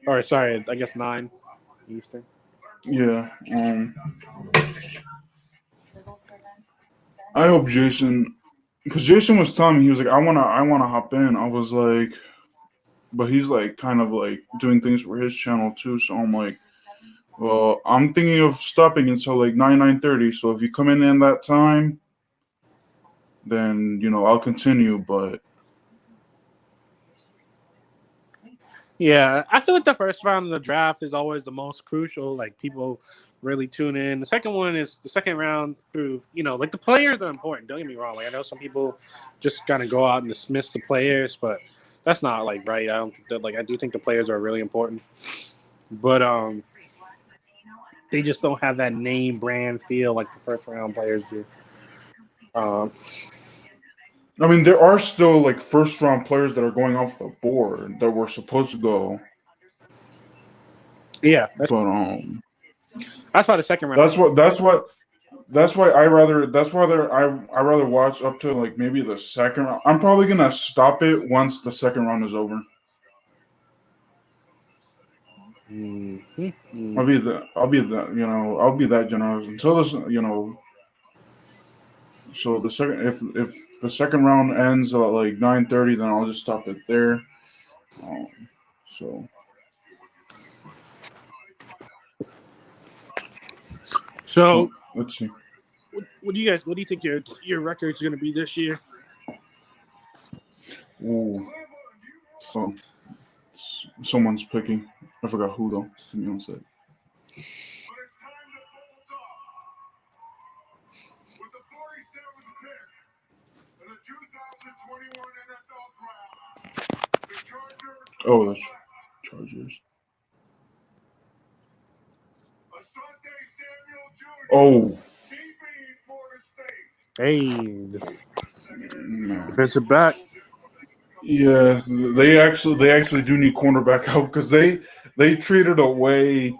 Or sorry, I guess 9 Eastern. Yeah. I hope Jason, because Jason was telling me, he was like, I wanna hop in. I was like, but he's like kind of like doing things for his channel too. So I'm like, well, I'm thinking of stopping until like 9:30. So if you come in that time, then I'll continue. But Yeah, I feel like the first round of the draft is always the most crucial. Like people really tune in. The second one is the second round through. Like the players are important. Don't get me wrong. Like I know some people just kind of go out and dismiss the players, but that's not like right. I don't think that. Like I do think the players are really important, but they just don't have that name brand feel like the first round players do. I mean, there are still like first round players that are going off the board that were supposed to go. Yeah, but that's why the second round. That's why I rather watch up to like maybe the second round. I'm probably gonna stop it once the second round is over. Mm-hmm. I'll be that generous until this. So the second, if the second round ends at like 9:30, then I'll just stop it there. So let's see. What do you think your record's going to be this year? Ooh. Oh, someone's picking. I forgot who though. Give me one sec. Oh, that's Chargers. Oh. Hey, defensive back. Yeah, they actually do need cornerback help because they traded away.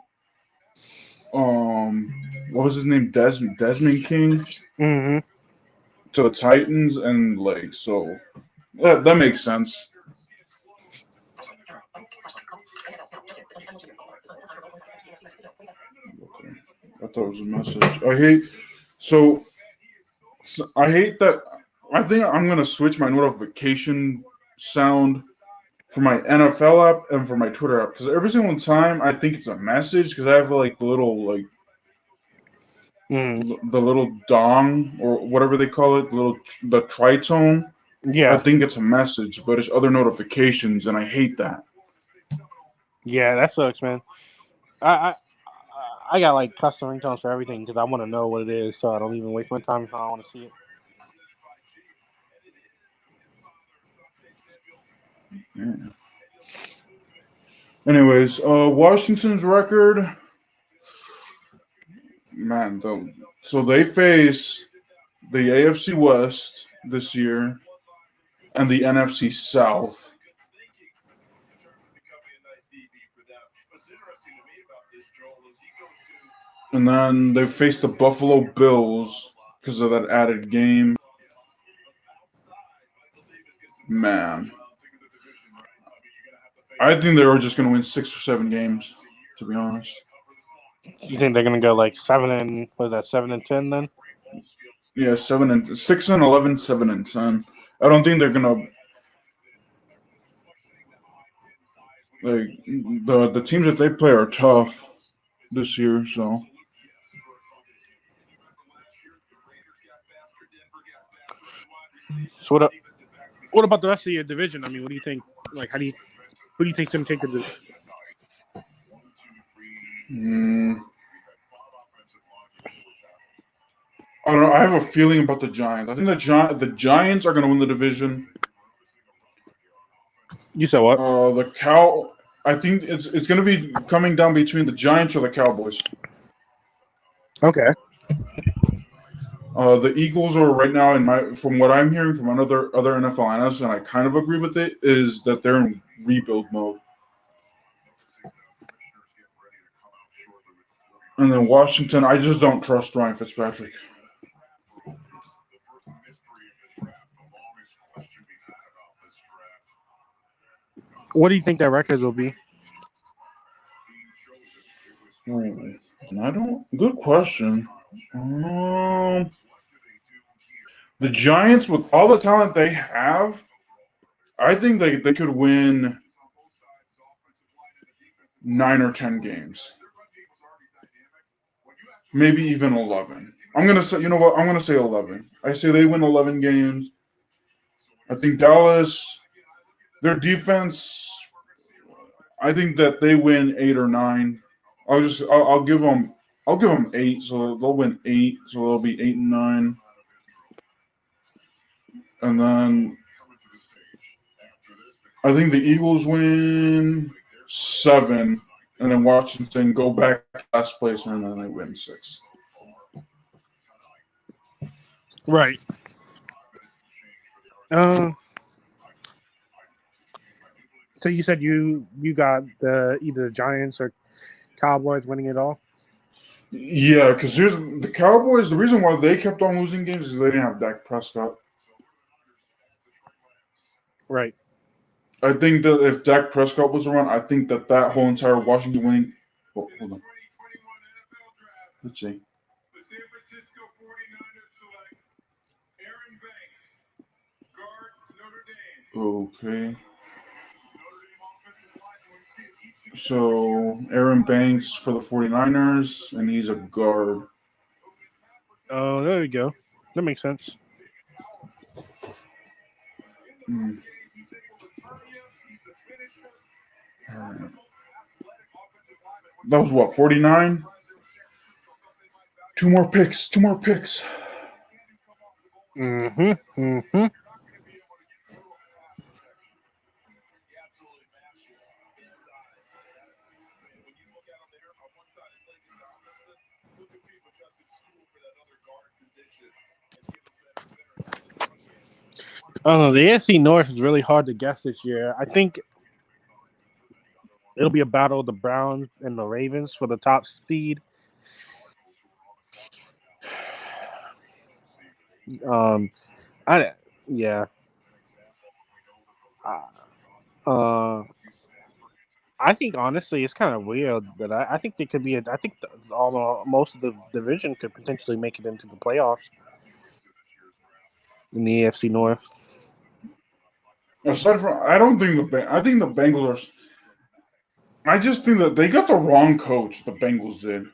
What was his name? Desmond King. Mm-hmm. To the Titans, and like so that makes sense. Okay. I thought it was a message. I hate that. I think I'm gonna switch my notification sound for my NFL app and for my Twitter app because every single time I think it's a message because I have like the little like the little dong or whatever they call it, the tritone. Yeah, I think it's a message, but it's other notifications, and I hate that. Yeah, that sucks, man. I got like custom ringtones for everything because I want to know what it is, so I don't even waste my time if I don't want to see it. Yeah. Anyways, Washington's record, man. So they face the AFC West this year and the NFC South. And then they faced the Buffalo Bills because of that added game. Man, I think they were just going to win 6 or 7 games, to be honest. You think they're gonna go like 7-10 then? Yeah, 6-11, 7-10. I don't think they're gonna like the teams that they play are tough this year. So So What about the rest of your division? I mean, what do you think? Like, who do you think's going to take the division? I don't know. I have a feeling about the Giants. I think the Giants are going to win the division. You said what? I think it's going to be coming down between the Giants or the Cowboys. Okay. The Eagles are right now, from what I'm hearing from other NFL analysts, and I kind of agree with it, is that they're in rebuild mode. And then Washington, I just don't trust Ryan Fitzpatrick. What do you think their records will be? Good question. The Giants, with all the talent they have, I think they could win 9 or 10 games. Maybe even 11. I'm going to say, you know what? I'm going to say 11. I say they win 11 games. I think Dallas, their defense, I think that they win 8 or 9. I'll give them 8, so they'll win 8, so they'll be 8 and 9. And then I think the Eagles win 7, and then Washington go back to last place, and then they win 6. Right. So you said you got either the Giants or Cowboys winning it all? Yeah, because here's the Cowboys. The reason why they kept on losing games is they didn't have Dak Prescott. Right. I think that if Dak Prescott was around, I think that whole entire Washington winning. Oh, hold on. Let's see. Okay. So Aaron Banks for the 49ers, and he's a guard. Oh, there you go. That makes sense. That was what, 49? 2 more picks. Mm-hmm. I don't know. The AFC North is really hard to guess this year. I think it'll be a battle of the Browns and the Ravens for the top speed. I think honestly, it's kind of weird that I think they could be. I think most of the division could potentially make it into the playoffs in the AFC North. Aside from, I think the Bengals are. I just think that they got the wrong coach. The Bengals did.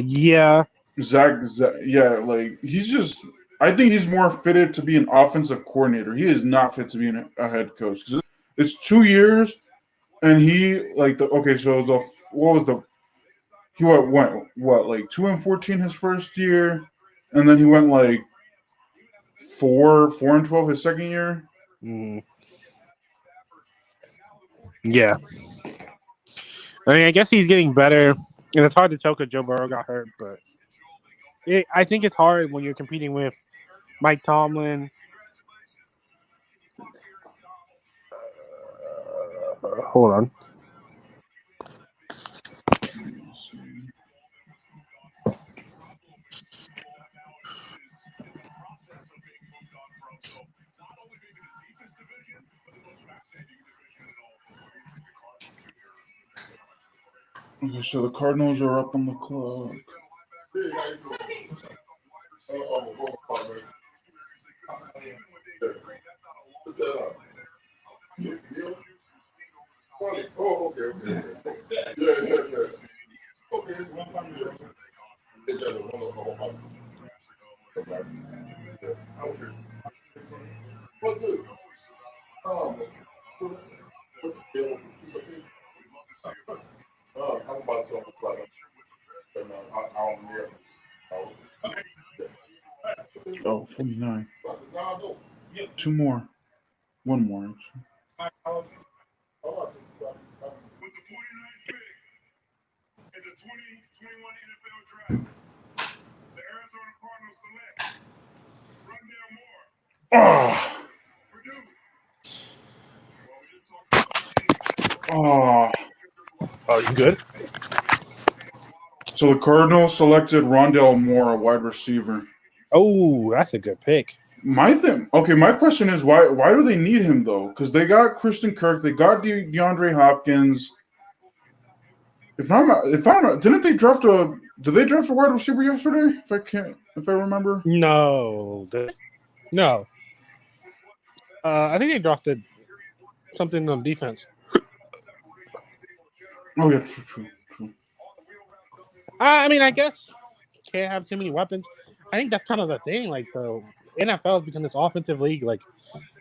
Yeah. Zach, yeah, like he's just. I think he's more fitted to be an offensive coordinator. He is not fit to be a head coach because it's 2 years, and he like the okay. So he went like 2-14 his first year, and then he went like 4-12 his second year. Yeah. I mean, I guess he's getting better, and it's hard to tell because Joe Burrow got hurt, but I think it's hard when you're competing with Mike Tomlin. Hold on. Okay, so the Cardinals are up on the clock. Oh, okay. Yeah. Okay. Oh, 49. Two more. One more. Actually. With the 49th pick in the 2021 NFL Draft, the Arizona Cardinals select Rondale Moore, Oh, Purdue. oh. Oh, you good? So the Cardinals selected Rondale Moore, a wide receiver. Oh, that's a good pick. My question is why do they need him though? Because they got Christian Kirk, they got DeAndre Hopkins. If did they draft a wide receiver yesterday? If I remember. No. No. I think they drafted something on defense. Oh yeah, true. I mean, I guess can't have too many weapons. I think that's kind of the thing. Like the NFL has become this offensive league. Like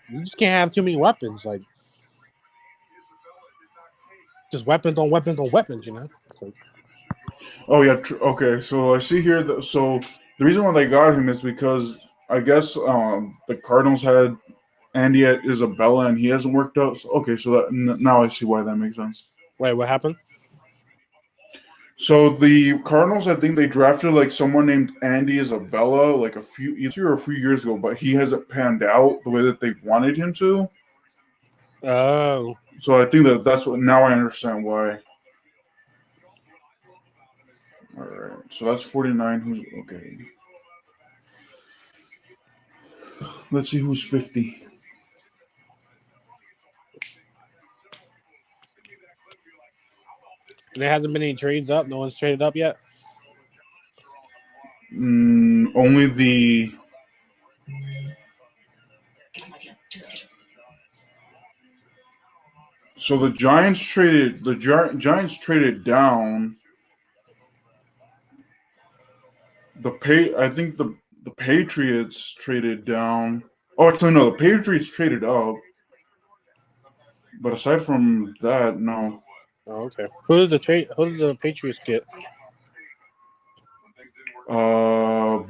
you just can't have too many weapons. Like just weapons on weapons on weapons. You know. So, Oh yeah, okay. So I see here that the reason why they got him is because I guess the Cardinals had Andy at Isabella and he hasn't worked out. So, okay, so now I see why that makes sense. wait, what happened? So the Cardinals, I think they drafted like someone named Andy Isabella like a few years ago, but he hasn't panned out the way that they wanted him to. Oh, So I think that's what now I understand why. All right, so that's 49. Who's okay? Let's see who's 50. there hasn't been any trades up. No one's traded up yet. Only the. So the Giants traded down. I think the Patriots traded down. Oh, actually no, the Patriots traded up. But aside from that, no. Oh, okay. Who did the Patriots get? A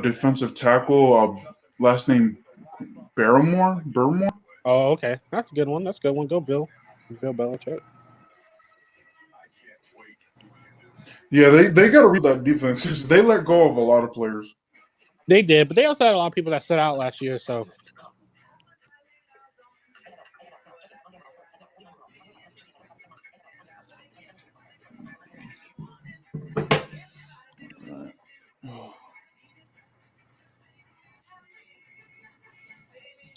defensive tackle. Last name Barrymore. Oh, okay. That's a good one. That's a good one. Go Bill. Bill Belichick. Yeah, they got to read that defense. They let go of a lot of players. They did, but they also had a lot of people that stood out last year. So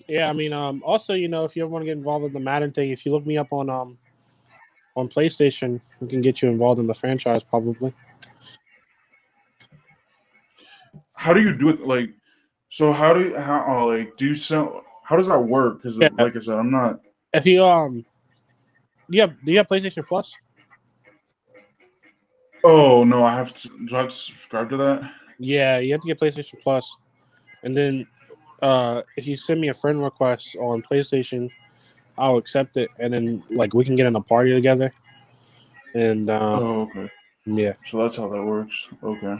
yeah, I mean, also, you know, if you ever want to get involved in the Madden thing, if you look me up on PlayStation, we can get you involved in the franchise probably. How do you do it? Like, so do you sell? How does that work? Because Yeah. like I said, I'm not. If you do you have PlayStation Plus? Oh no, do I have to subscribe to that? Yeah, you have to get PlayStation Plus, and then if you send me a friend request on PlayStation, I'll accept it, and then like we can get in a party together. And Oh, okay. yeah, So that's how that works. Okay.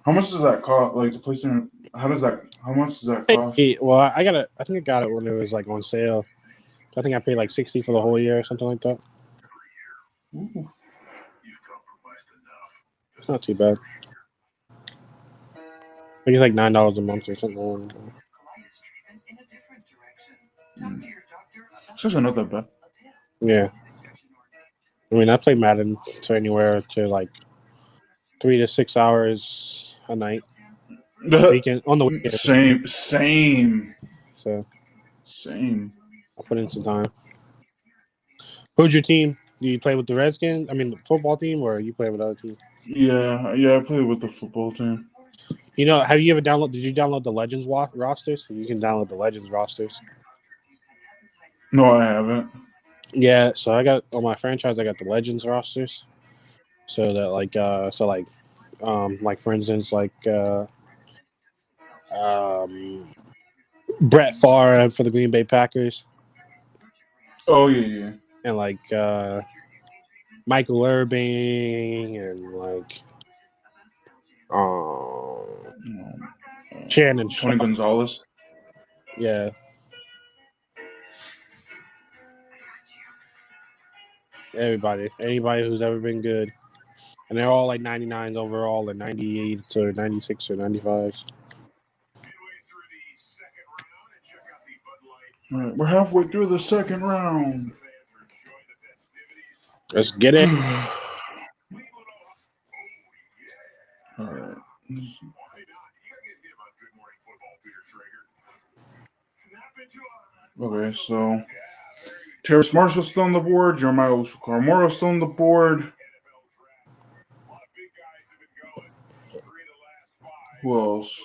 How much does that cost? Like the PlayStation? How much does that cost? well, I think I got it when it was like on sale. I think I paid like $60 for the whole year or something like that. Ooh. It's not too bad. I think it's like $9 a month or something. It's actually not that bad. Yeah. I mean, I play Madden to anywhere to like 3 to 6 hours a night. On the weekend. Same. So Same. I'll put in some time. Who's your team? Do you play with the Redskins? I mean, the football team, or you play with other teams? Yeah. I play with the football team. You know, have you ever Did you download the Legends rosters? You can download the Legends rosters. No, I haven't. Yeah, so I got on my franchise. I got the Legends rosters. So that like for instance, like Brett Favre for the Green Bay Packers, Oh yeah. and like Michael Irving, and like Shannon Tony Sharp. Gonzalez. Yeah. Anybody who's ever been good. And they're all like 99s overall, or 98 or 96 or 95s. All right, we're halfway through the second round. Let's get it. All right. Okay, so Terrace Marshall's still on the board. Jeremiah Carmoro's still on the board. Who else?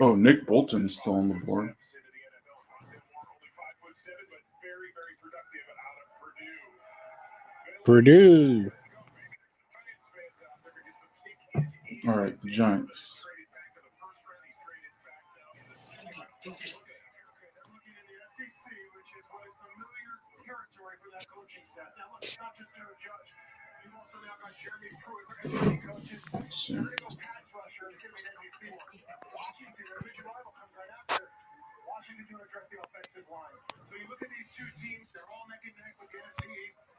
Oh, Nick Bolton's still on the board. Purdue. All right, the Giants. Let's see.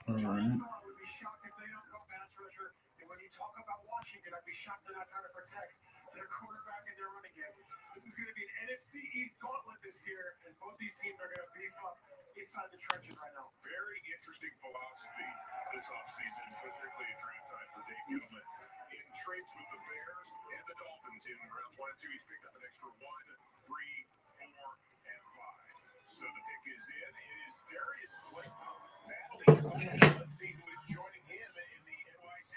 All right. Very interesting philosophy this offseason, particularly at draft time for Dave Gettleman. In trades with the Bears and the Dolphins in rounds 1 and 2, he's picked up an extra 1, 3, 4, and 5. So the pick is in. It is Darius Slayton. Let's see who is joining him in the NYC.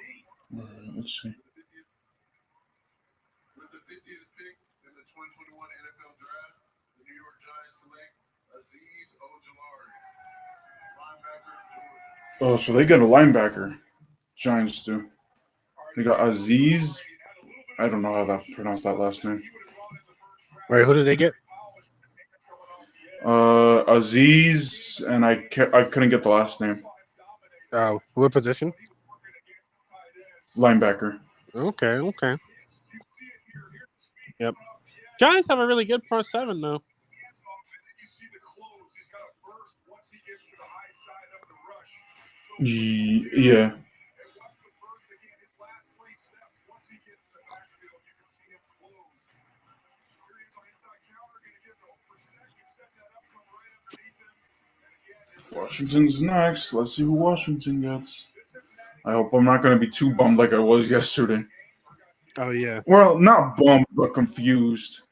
Let's see. With the 50th pick in the 2021 NFL Draft, the New York Giants select Azeez Ojulari, linebacker, Georgia. Oh, so they got a linebacker. Giants do. They got Aziz. I don't know how to pronounce that last name. Wait, who did they get? Aziz, and I couldn't get the last name. What position? Linebacker. Okay. Yep. Giants have a really good front seven, though. Yeah. Washington's next. Let's see who Washington gets. I hope I'm not going to be too bummed like I was yesterday. Oh, yeah. Well, not bummed, but confused.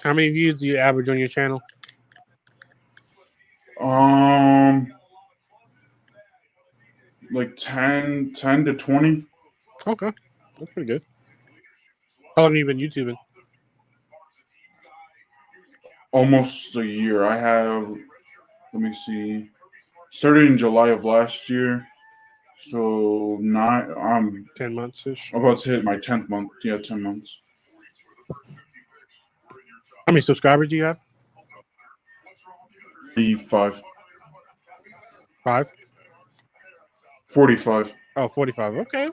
How many views do you average on your channel? Like 10 to 20. Okay. That's pretty good. How long have you been YouTubing? Almost a year. I have, let me see, started in July of last year. So I'm 10 months-ish. about to hit my 10th month. Yeah, 10 months. How many subscribers do you have? 45. 5? 45. Oh, 45. Okay.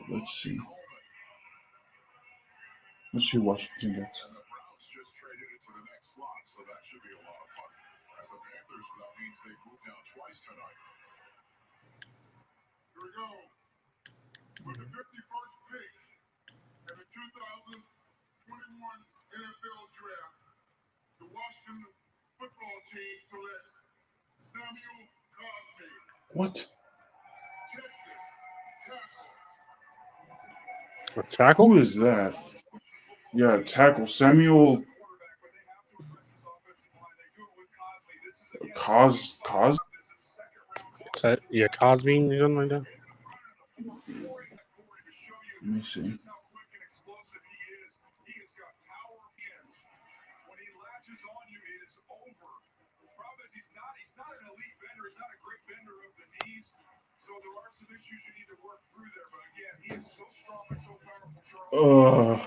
Let's see. Let's see Washington gets. Just traded into the next slot, so that should be a lot of fun. As the Panthers, that means they moved down twice tonight. Here we go. With the 51st pick in the 2021 NFL Draft, the Washington football team selects Samuel Cosme, What? Texas tackle. A tackle? Who is that? Yeah, tackle. Samuel Cos. Yeah, Cosby or something like that. Let me see. Uh,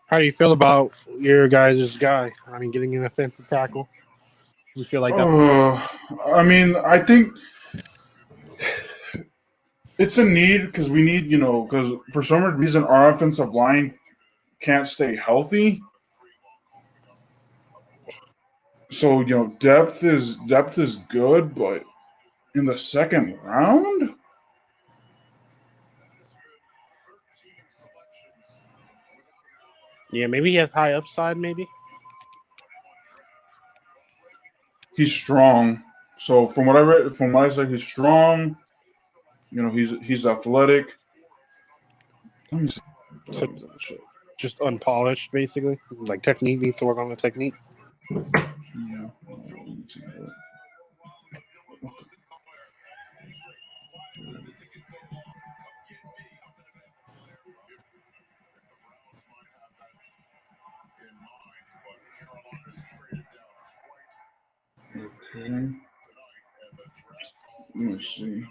How do you feel about your guys' guy? I mean, getting an offensive tackle. Do you feel like that? I mean, I think it's a need because we need, because for some reason our offensive line can't stay healthy. So depth is good, but in the second round, Yeah, maybe he has high upside. Maybe. he's strong. So from what I read, from what I said, he's strong. He's athletic. Let me see. So just unpolished, basically. Like technique needs to work on the technique. Yeah. Okay. Let me see.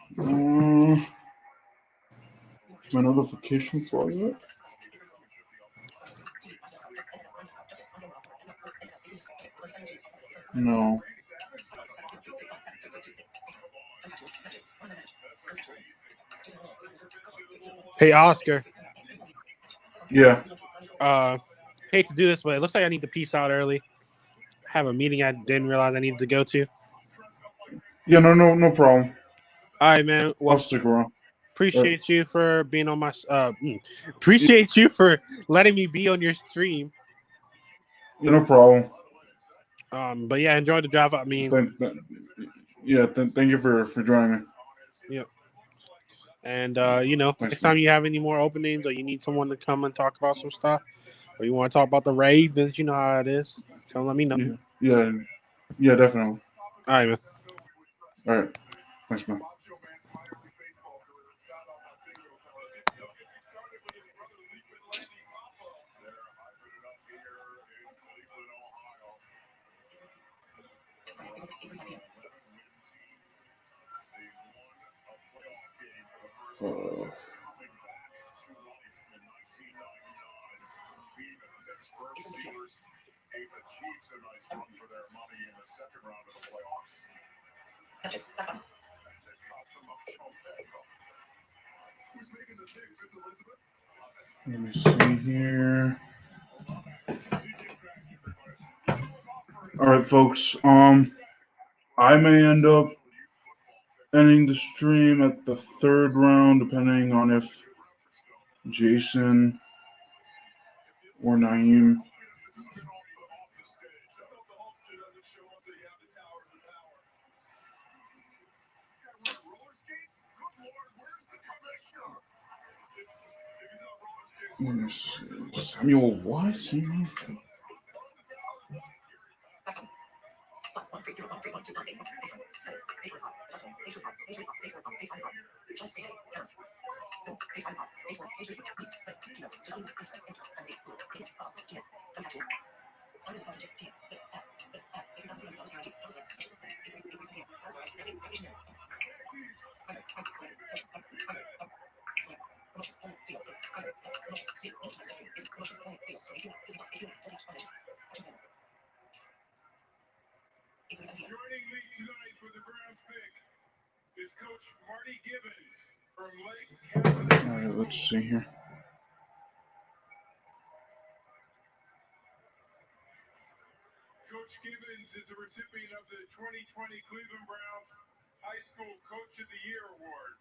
My notification for that. No. Hey, Oscar. Yeah. Hate to do this, but it looks like I need to peace out early. I have a meeting I didn't realize I needed to go to. Yeah. No problem. All right, man. I'll Well, stick around. appreciate you for being on my. Appreciate you for letting me be on your stream. Yeah, no problem. But yeah, enjoy the drive. I mean, Thank you for joining me. yep. And Thanks, next time you have any more openings or you need someone to come and talk about some stuff, or you want to talk about the Ravens, you know how it is. Come let me know. Yeah, definitely. All right, man. All right. Thanks, man. Let me see here. All right, folks. I may end up ending the stream at the third round, depending on if Jason or Naeem. Let me see. Samuel what? Joining me tonight for the Browns pick is Coach Marty Gibbons from Lake County. All right, let's see here. Coach Gibbons is a recipient of the 2020 Cleveland Browns High School Coach of the Year Award.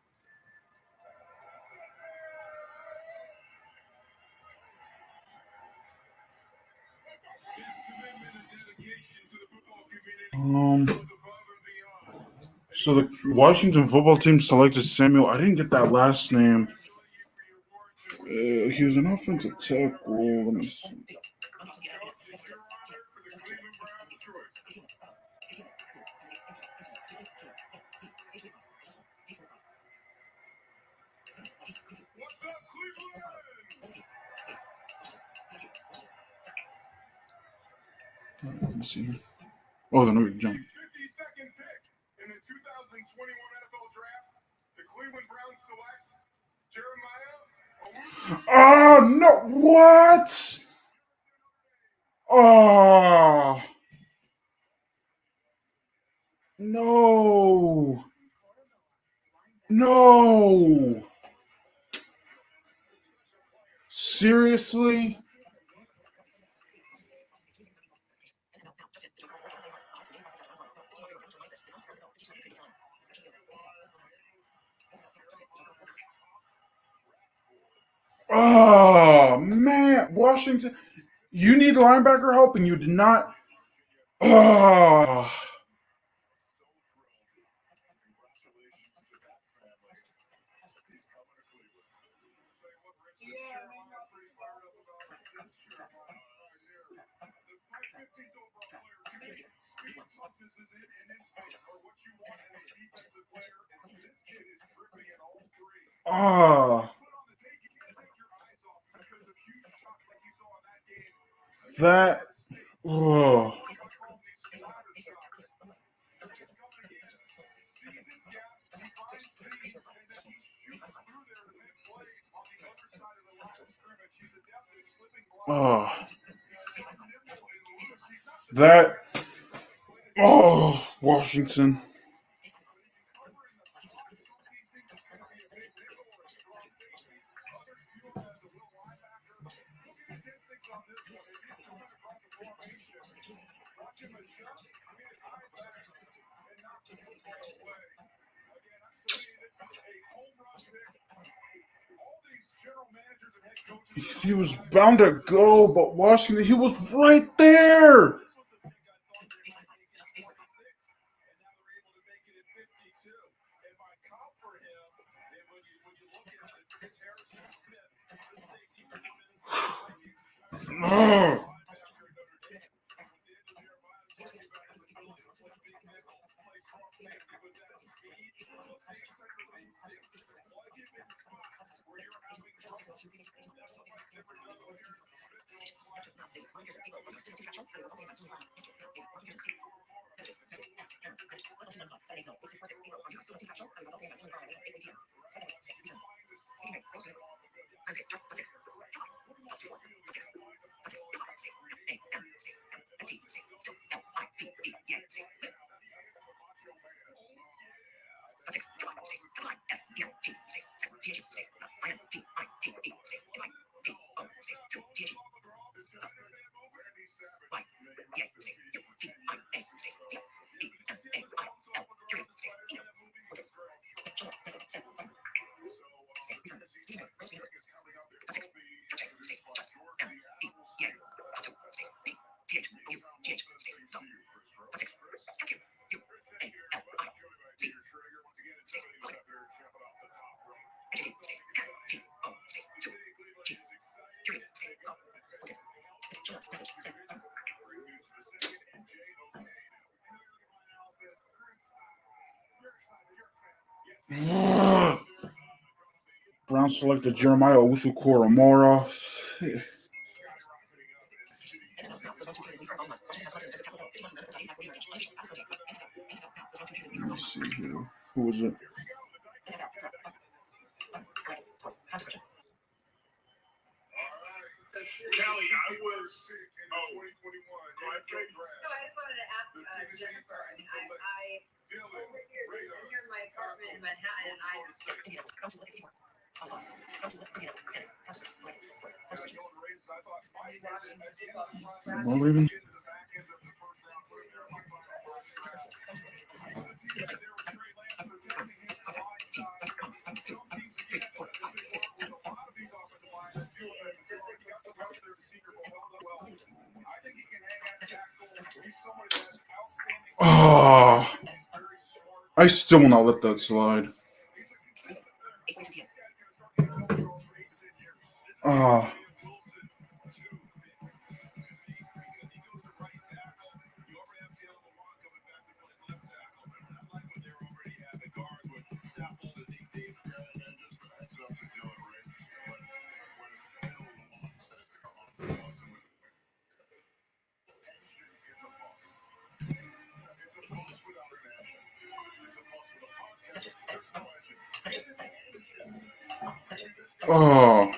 His commitment and dedication to the football community goes above and beyond. So the Washington football team selected Samuel. I didn't get that last name. He was an offensive tackle. Let me see. Let me see. Oh, the New York Giants. 52nd pick in the 2021 NFL Draft, the Cleveland Browns select Jeremiah. Oh no! What? Oh no! No! Seriously? Oh man, Washington, you need linebacker help and you did not. Oh, oh, that. Oh. Oh, that. Oh, Washington. He was bound to go, but Washington, he was right there. Oh. Browns selected Jeremiah Owusu-Koramoah. Let me see here. Who was it? Callie, I was. Oh, 2021. No, I just wanted to ask Jennifer. I mean, I I'm here in my apartment in Manhattan, and Well, leaving. Oh, I still will not let that slide. Ah. Oh.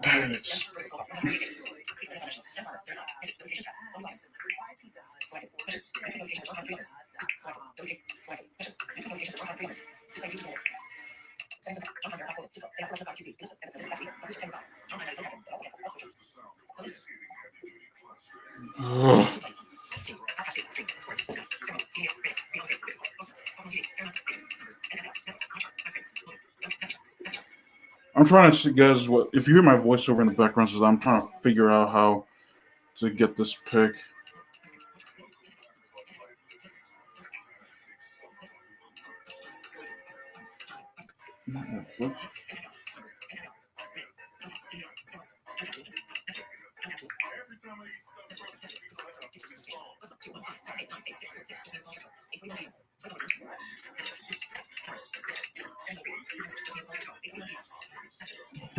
Damn it. Ugh. I'm trying to see, guys. What if you hear my voiceover in the background? Says I'm trying to figure out how to get this pick.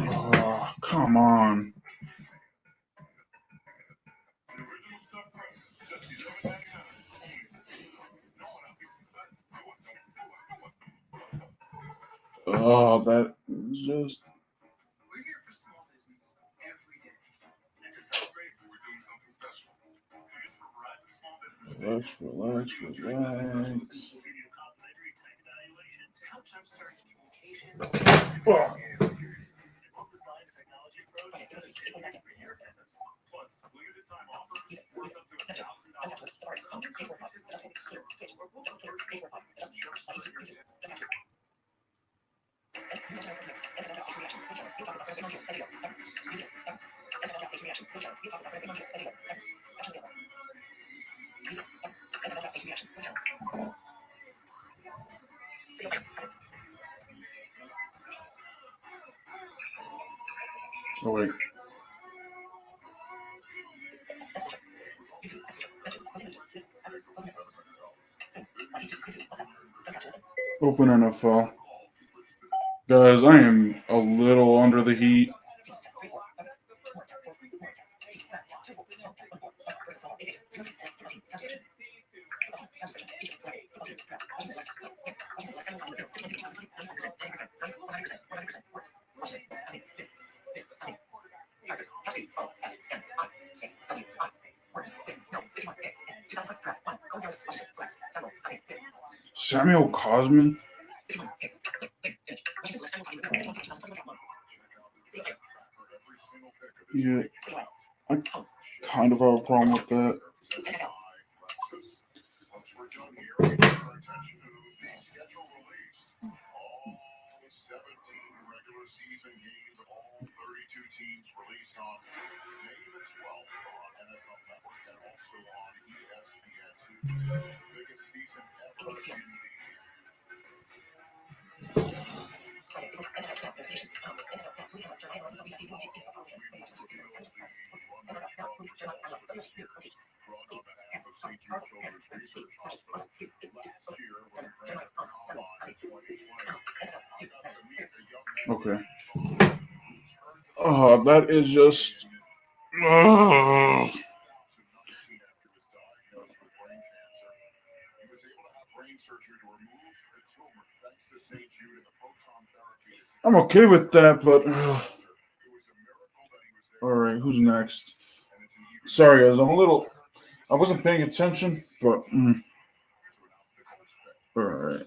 Oh, come on. Oh, that is just. Relax. Oh. Oh, wait. Open NFL. Guys, I am a little under the heat. Samuel Cosman? Yeah, I kind of have a problem with that. Okay. Oh, that is just. Ugh. I'm okay with that, but. All right, who's next? Sorry, guys, I'm a little. I wasn't paying attention, but. All right.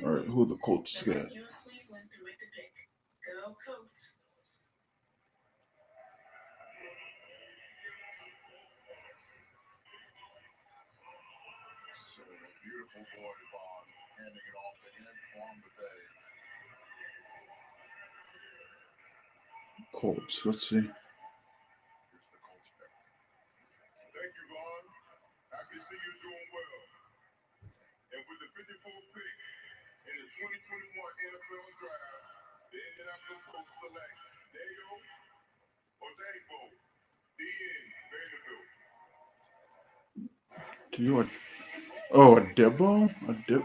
All right, who the Colts got? beautiful boy, Bond, handing it off to Antoine Bethea. Colts. Let's see. Here's the Colts pick. Thank you, Bond. Happy to see you doing well. And with the 54th pick in the 2021 NFL Draft, the Indianapolis Colts select Dayo or Dagbo, DN Vanderbilt. Do you a Debo? A Dib?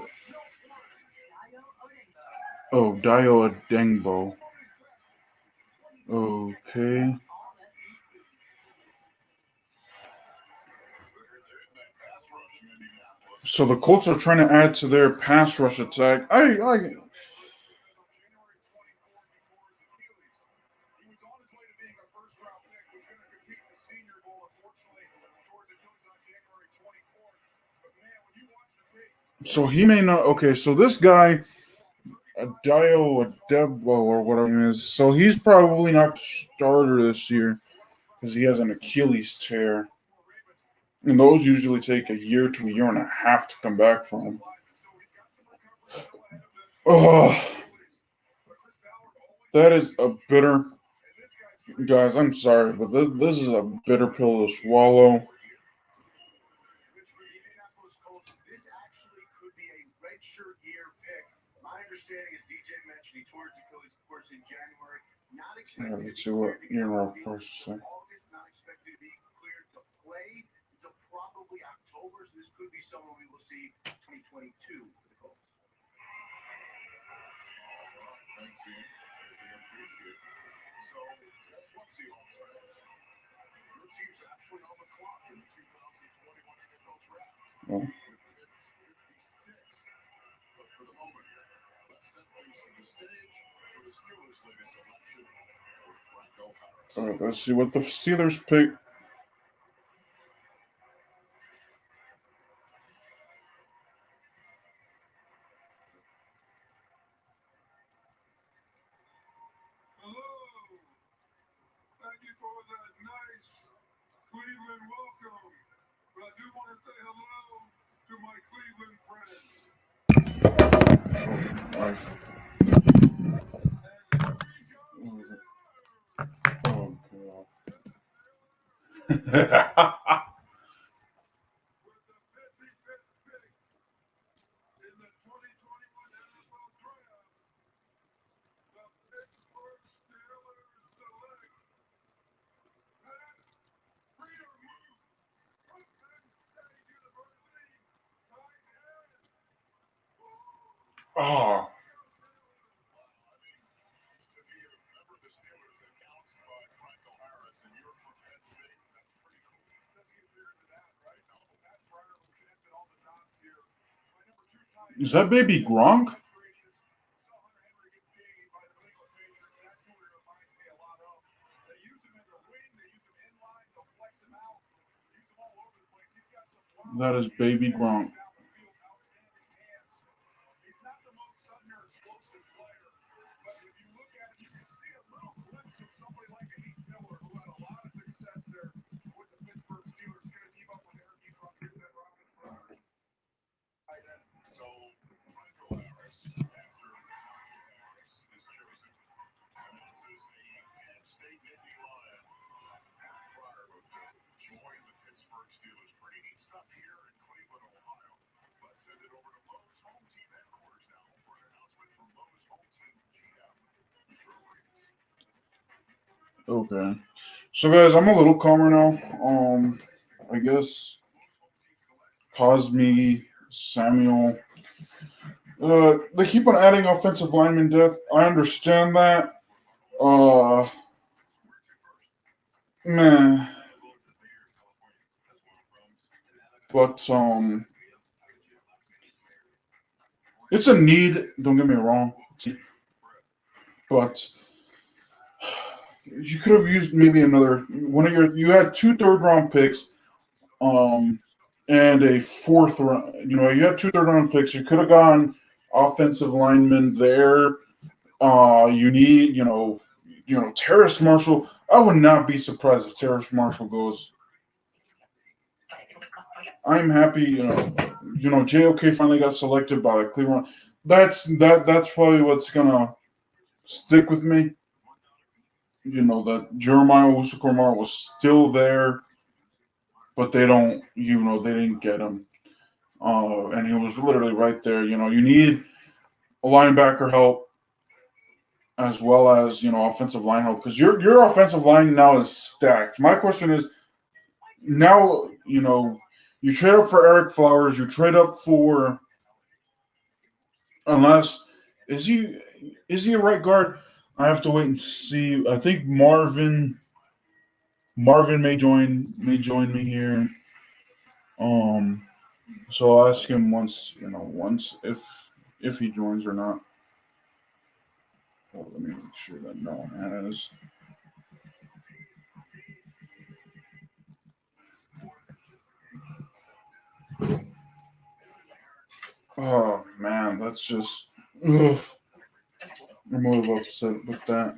Oh, Dio Adengbo. Okay. So the Colts are trying to add to their pass rush attack. So he may not. Okay, so this guy, Dio Adebo or whatever his name is, so he's probably not starter this year because he has an Achilles tear. And those usually take a year to a year and a half to come back from. Oh, that is a bitter. Guys, I'm sorry, but this is a bitter pill to swallow. This actually could be a redshirt year pick. My understanding is DJ mentioned he tore his Achilles, of course, in January. Not expected. Let's see what Ian Ross is saying. August, not expected to be cleared to play until probably October. So this could be someone we will see 2022 for the Colts. Thanks, Ian. We appreciate it. So, guess what, Seahawks fans? Your team's actually on the clock in the 2021 NFL Draft. Oh. But for the moment, let's set things to the stage for the Steelers' latest selection with Franco Harris. All right, let's see what the Steelers pick. Thank you for that nice Cleveland welcome. But I do want to say hello to my Cleveland friends. Oh, God. With the 55th pick in the 2021 NFL Draft, the Pittsburgh Steelers select Pat Freiermuth from Penn State University, tight end. Oh. To be a member of the Steelers and announced by Franco Harris, and you're from Penn State, that's pretty cool. Doesn't get weird to that, right? No, Pat Freiermuth connected all the dots here. My number 2 tight end. Is that baby Gronk? That is baby Gronk. He's not the most sudden or explosive player, but if you look at it, you can see a little glimpse of somebody like a Heath Miller who had a lot of success there with the Pittsburgh Steelers. Going to team up with Eric Ebron, get that rocket runner. So Franco Harris, after Harris is chosen, announces a Penn State Navy Lion. Pat Freiermuth joined the Pittsburgh Steelers. Pretty neat stuff here in Cleveland, Ohio. Let's send it over to Lowe's home team headquarters now for an announcement from Lowe's home team GM. Okay. So guys, I'm a little calmer now. I guess Cosme, Samuel. They keep on adding offensive lineman depth. I understand that. Man. But it's a need, don't get me wrong. But you could have used maybe another one of your. You had 2 third-round picks, and a 4th round. You had 2 third-round picks. You could have gone offensive linemen there. You need, Terrace Marshall. I would not be surprised if Terrace Marshall goes I'm happy. JOK finally got selected by Cleveland. That's probably what's gonna stick with me. That Jeremiah Usukorma was still there, but they don't. They didn't get him. And he was literally right there. You need a linebacker help as well as offensive line help because your offensive line now is stacked. My question is now you trade up for Eric Flowers, you trade up for unless is he a right guard? I have to wait and see. I think Marvin may join me here. Um, so I'll ask him once if he joins or not. Let me make sure that no one has. Oh man, that's just. Ugh. I'm a little upset with that.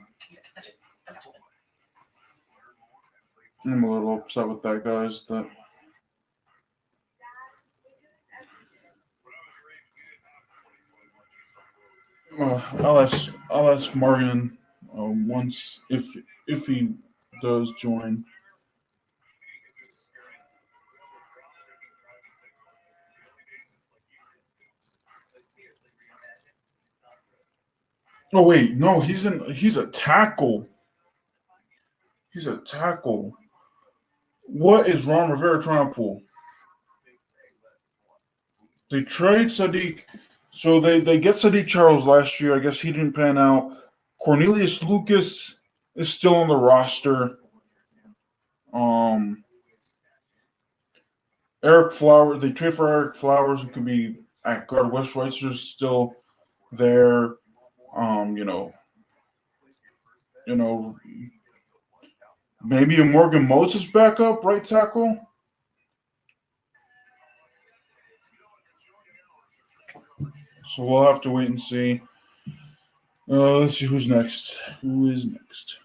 I'm a little upset with that, guys. That I'll ask Morgan once if he does join. Oh wait, no, he's a tackle. He's a tackle. What is Ron Rivera trying to pull? They trade Sadiq, so they get Sadiq Charles last year. I guess he didn't pan out. Cornelius Lucas is still on the roster. Um, Eric Flowers. They trade for Eric Flowers, who could be at guard. Wes Schweitzer's still there. Um, you know, you know, maybe a Morgan Moses backup right tackle. So we'll have to wait and see. Let's see who's next. Who is next?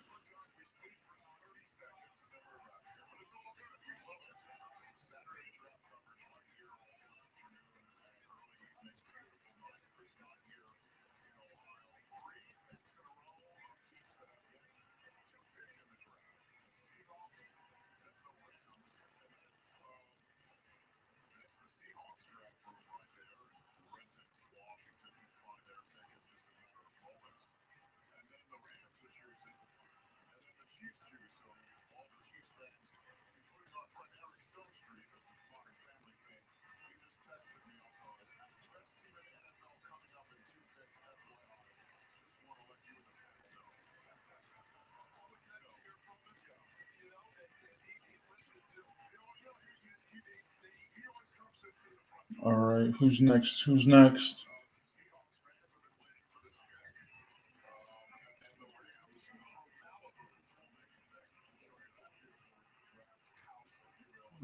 All right, who's next? Who's next?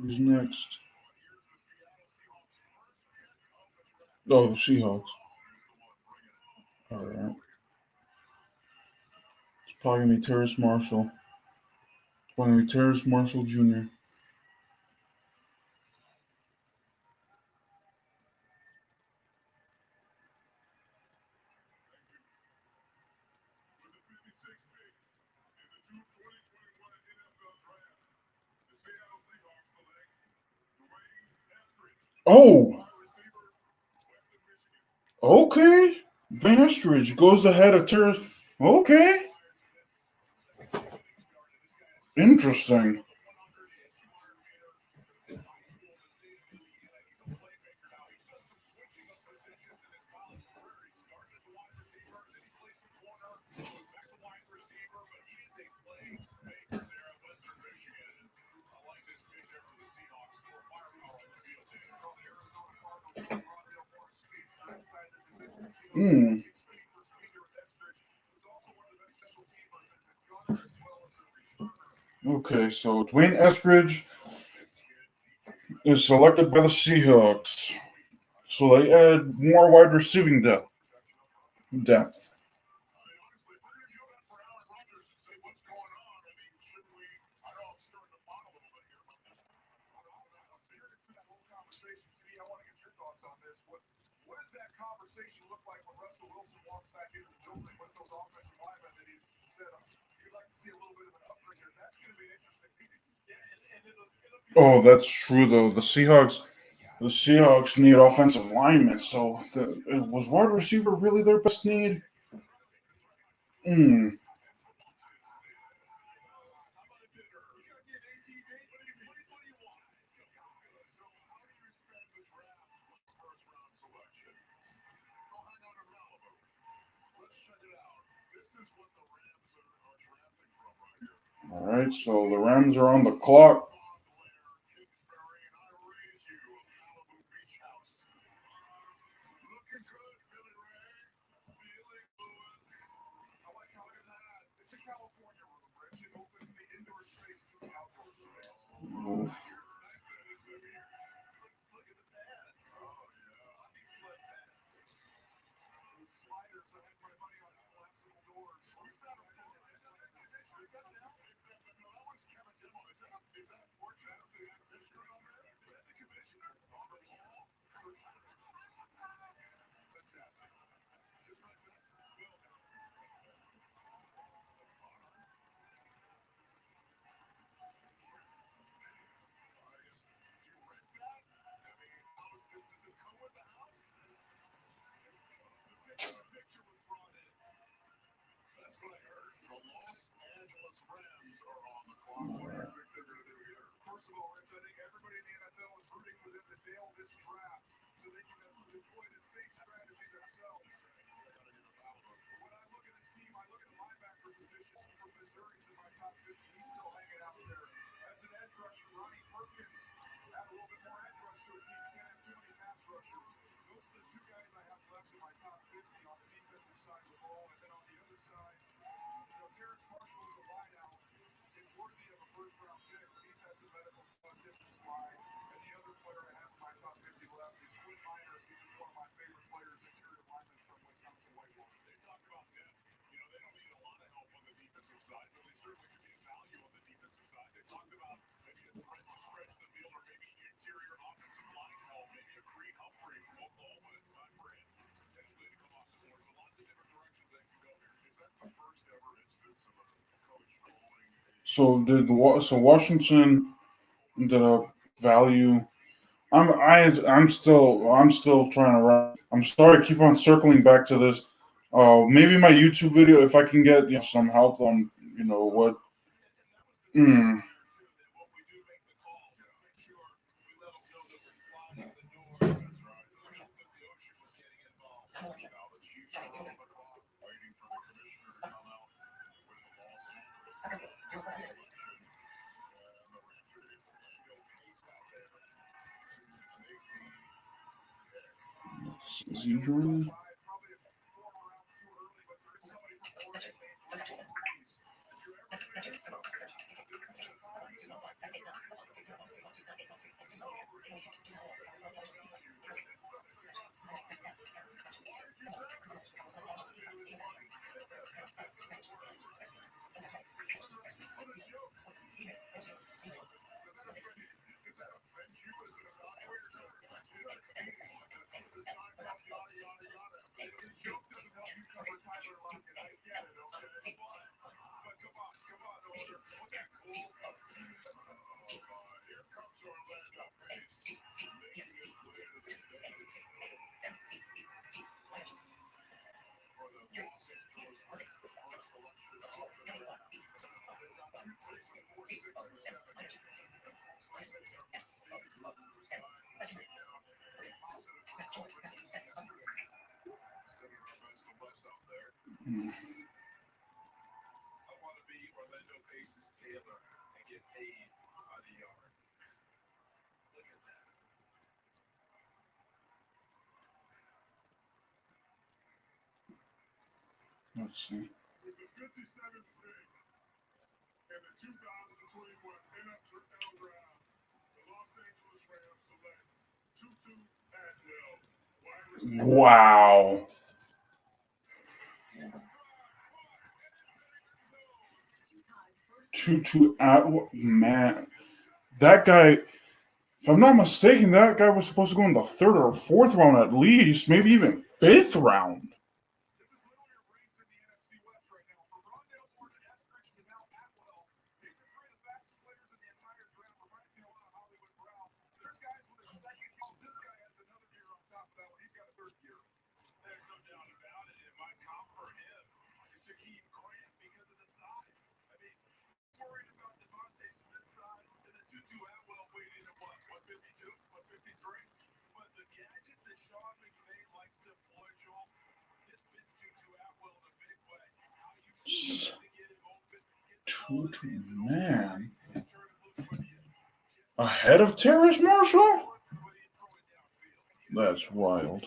Who's next? Oh, Seahawks. All right. It's probably gonna be Terrace Marshall. It's probably gonna be Terrace Marshall Jr. Oh, okay. Ben Estridge goes ahead of Terrace. Okay, interesting. Hmm. Okay, so Dwayne Eskridge is selected by the Seahawks. So they add more wide receiving depth. Oh, that's true though. The Seahawks need offensive linemen. So was wide receiver really their best need? Hmm. All right. So the Rams are on the clock. So Washington the value. I'm still trying to wrap. I'm sorry, I keep on circling back to this. Maybe my YouTube video, if I can get some help on what. Hmm. Is he joining? Let's see. Wow. Tutu out, man. That guy. If I'm not mistaken, that guy was supposed to go in the third or fourth round at least, maybe even fifth round. Man. Ahead of Terrace Marshall? That's wild.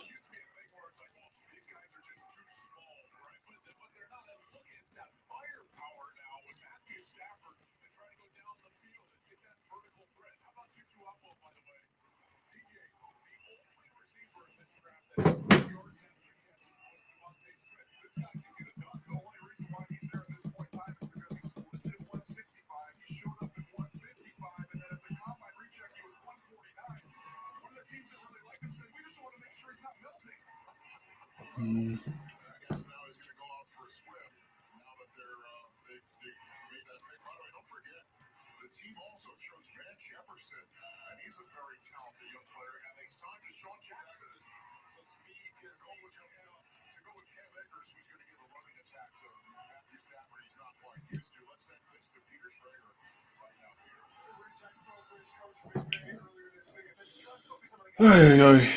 Ay, ay.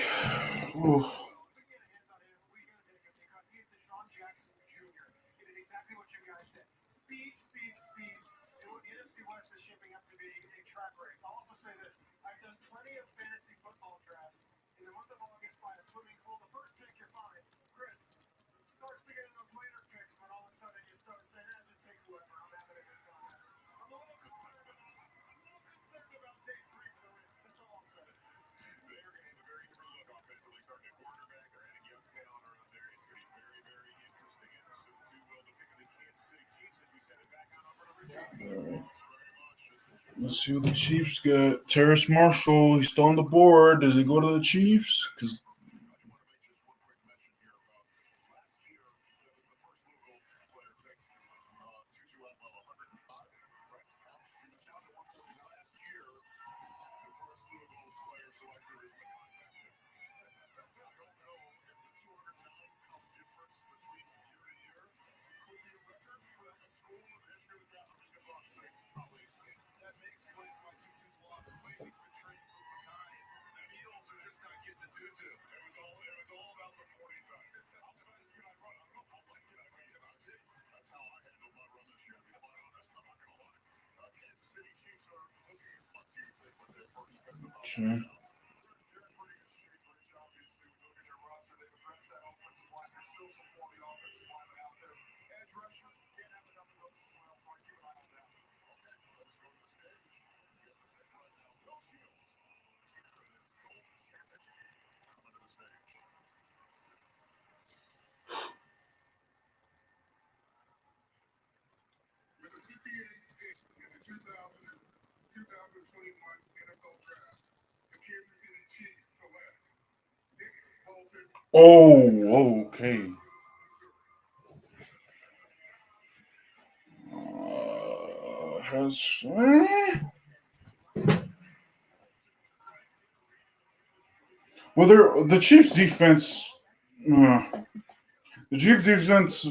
Ooh. Let's see what the Chiefs got. Terrace Marshall, he's still on the board. Does he go to the Chiefs? Because okay. Oh, okay. Has well, the Chiefs defense. Uh, the Chiefs defense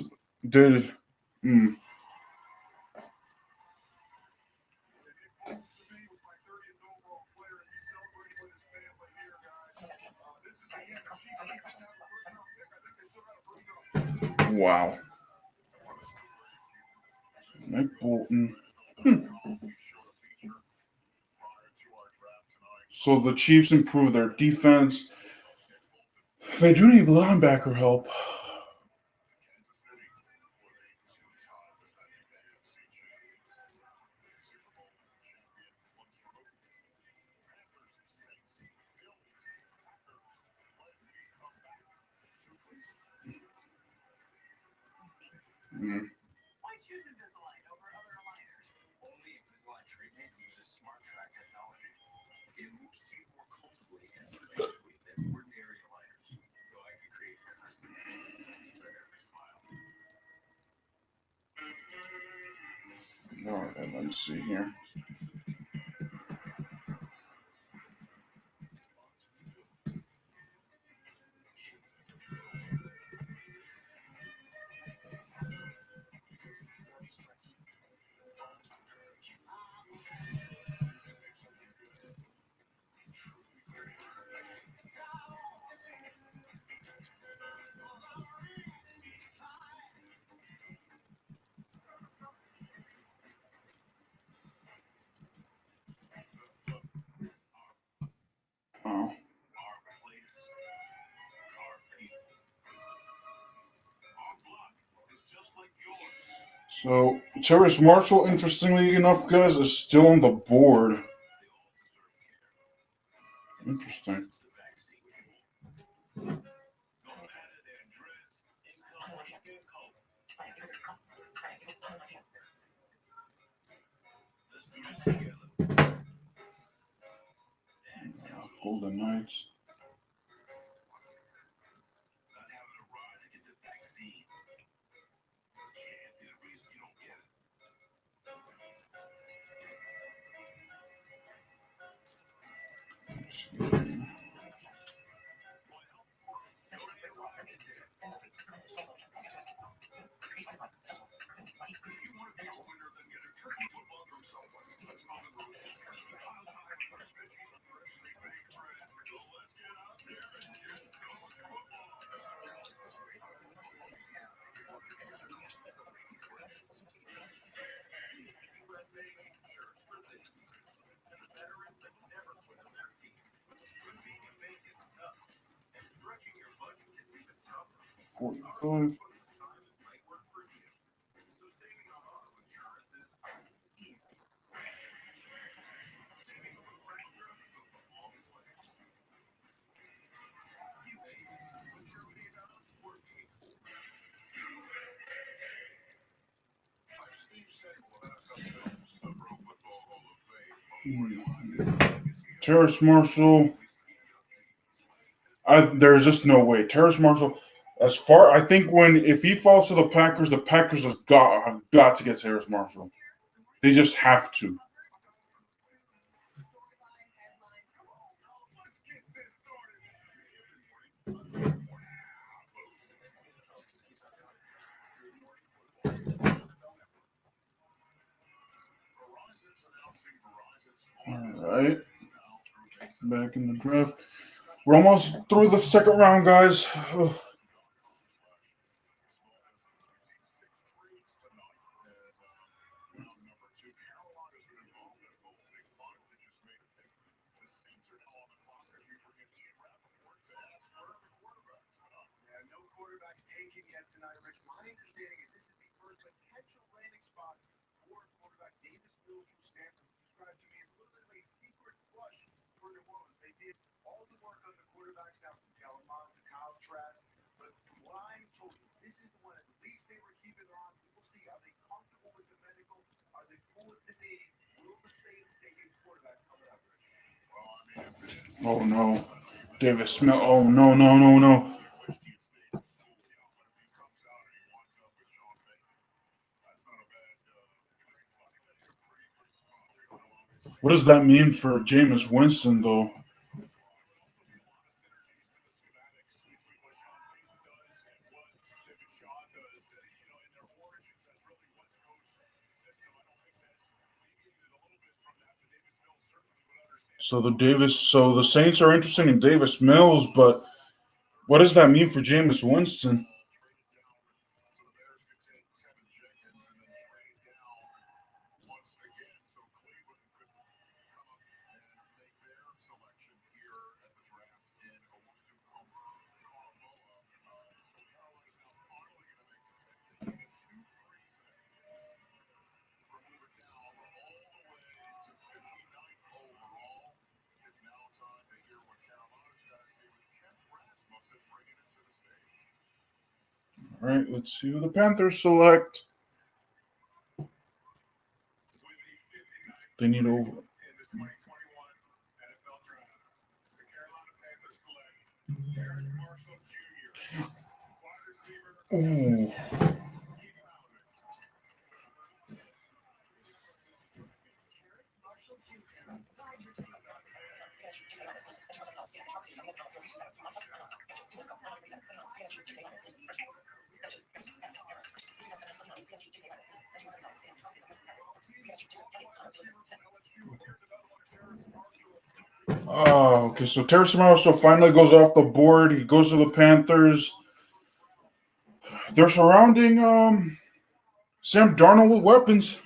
did. Mm, wow. Nick Bolton. So the Chiefs improve their defense. They do need linebacker help. Mm. All right, let's see here. Oh. So Terrace Marshall, interestingly enough, guys, is still on the board. Interesting. Golden Knights. $45. Terrace Marshall. There's just no way. Terrace Marshall, I think if he falls to the Packers have got to get Terrace Marshall. They just have to. All right. Back in the draft. We're almost through the second round, guys. Oh no. Davis Smith. Oh no. What does that mean for Jameis Winston, though? So the Saints are interested in Davis Mills, but what does that mean for Jameis Winston? All right, let's see who the Panthers select. They need over. Ooh. Oh, okay. So Terrace Marshall finally goes off the board. He goes to the Panthers. They're surrounding Sam Darnold with weapons.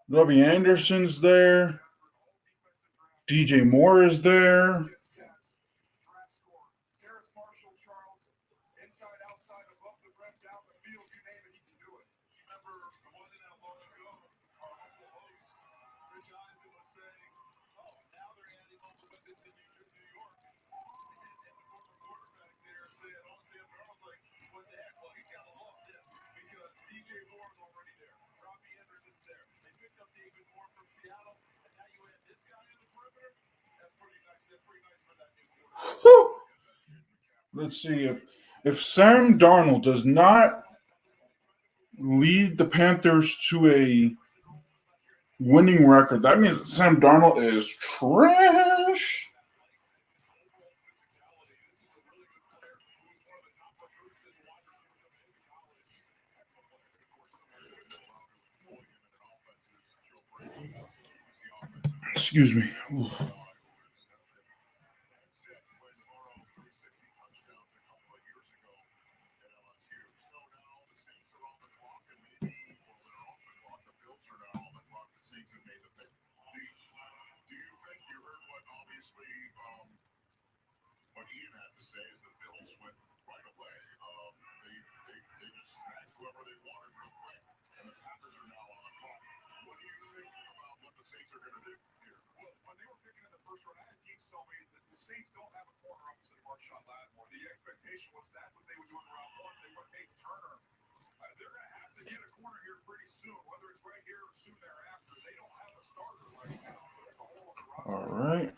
Robbie Anderson's there. DJ Moore is there. Whew. Let's see if Sam Darnold does not lead the Panthers to a winning record, that means that Sam Darnold is trash. Excuse me. Ooh. What Ian had to say is the Bills went right away. They just snagged whoever they wanted real quick, and the Packers are now on the clock. What do you think about what the Saints are going to do here? Well, when they were picking in the first round, I had teams tell me that the Saints don't have a corner opposite Marshawn Lattimore. The expectation was that's what they would do in round one. They would take Turner. They're going to have to get a corner here pretty soon, whether it's right here or soon thereafter. They don't have a starter right now, so it's a whole other roster. All right.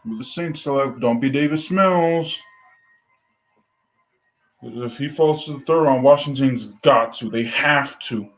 The Saints still have Dumpy Davis Mills. If he falls to the third round, Washington's got to. They have to.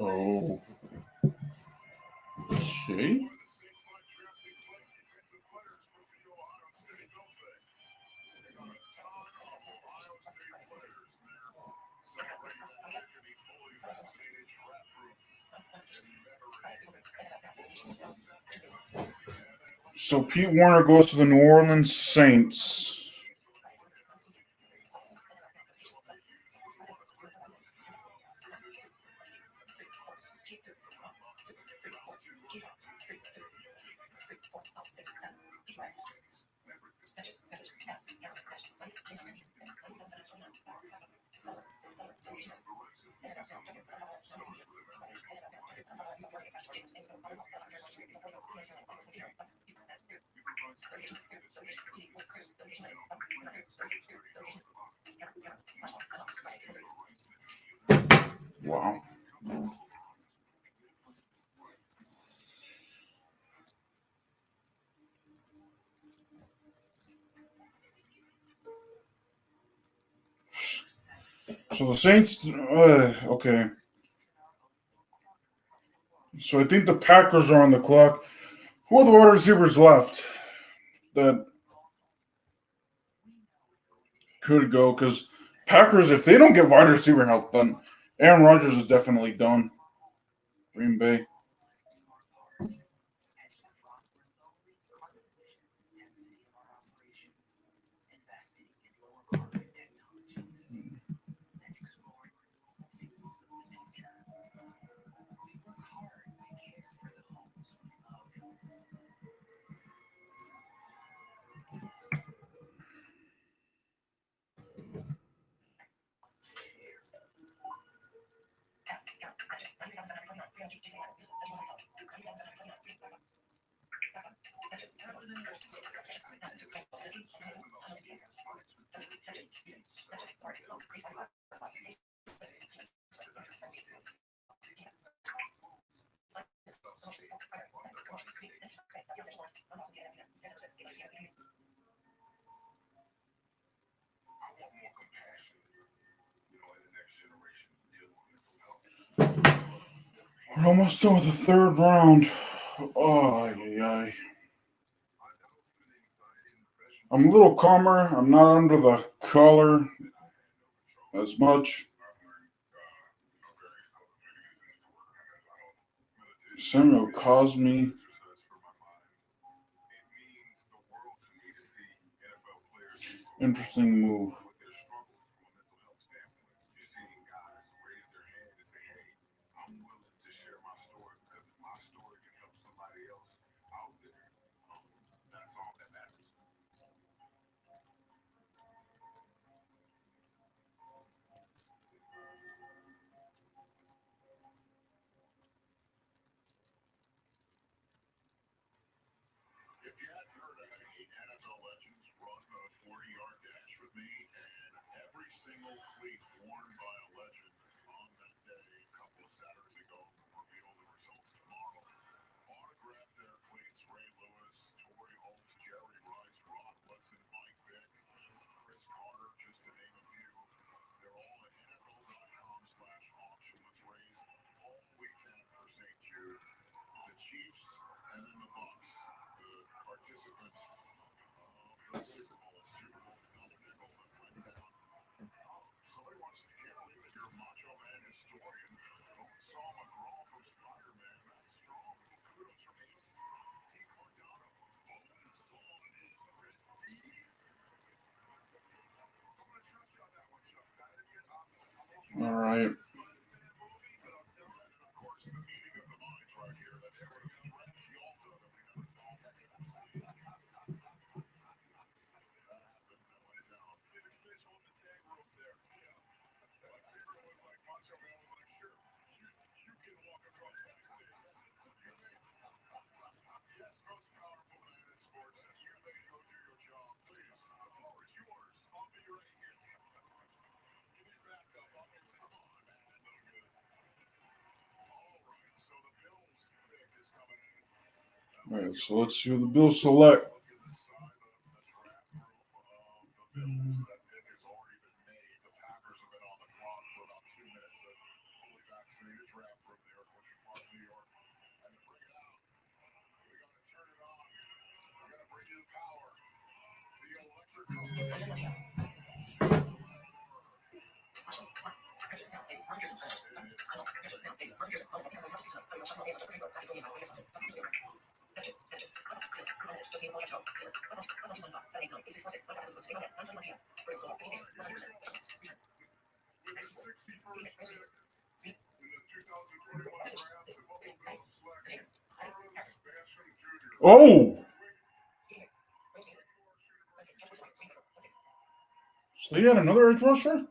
Oh. Okay. So Pete Warner goes to the New Orleans Saints. Wow. So the Saints, okay. So I think the Packers are on the clock. Who are the wide receivers left that could go? Because Packers, if they don't get wide receiver help, then Aaron Rodgers is definitely done. Green Bay. We're almost done with the third round. Oh, yeah. I'm a little calmer. I'm not under the collar as much. Samuel Cosme. Interesting move. All right. All right, so let's see who the Bills select. Oh! So they had another edge rusher?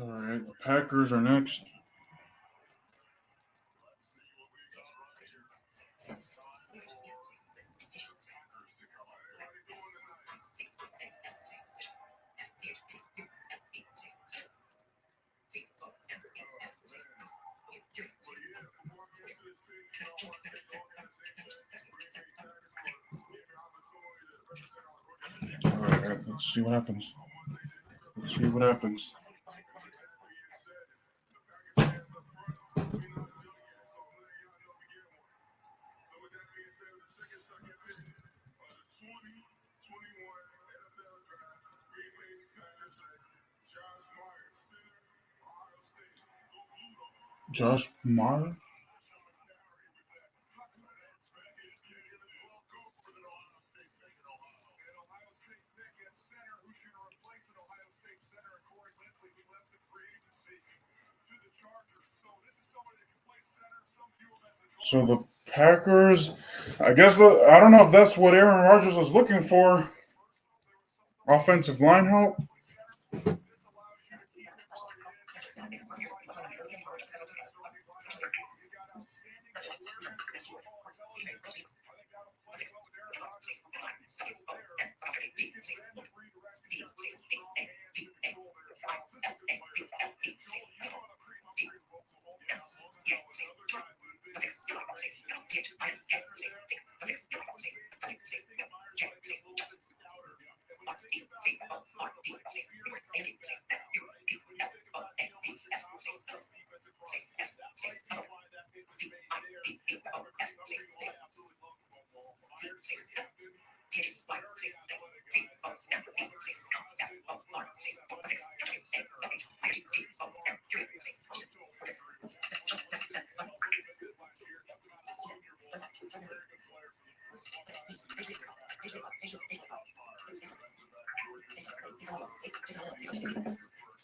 All right, the Packers are next. All right, let's see what happens. Let's see what happens. Josh Meyer? So the Packers, I guess I don't know if that's what Aaron Rodgers was looking for. Offensive line help.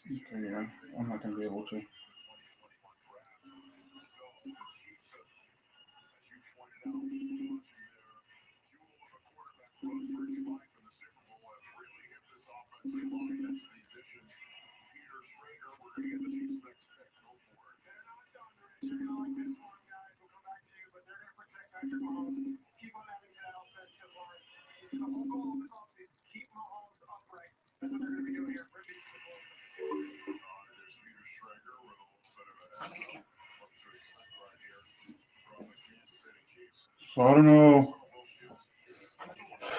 Okay, yeah, I'm not gonna be able to. So I don't know.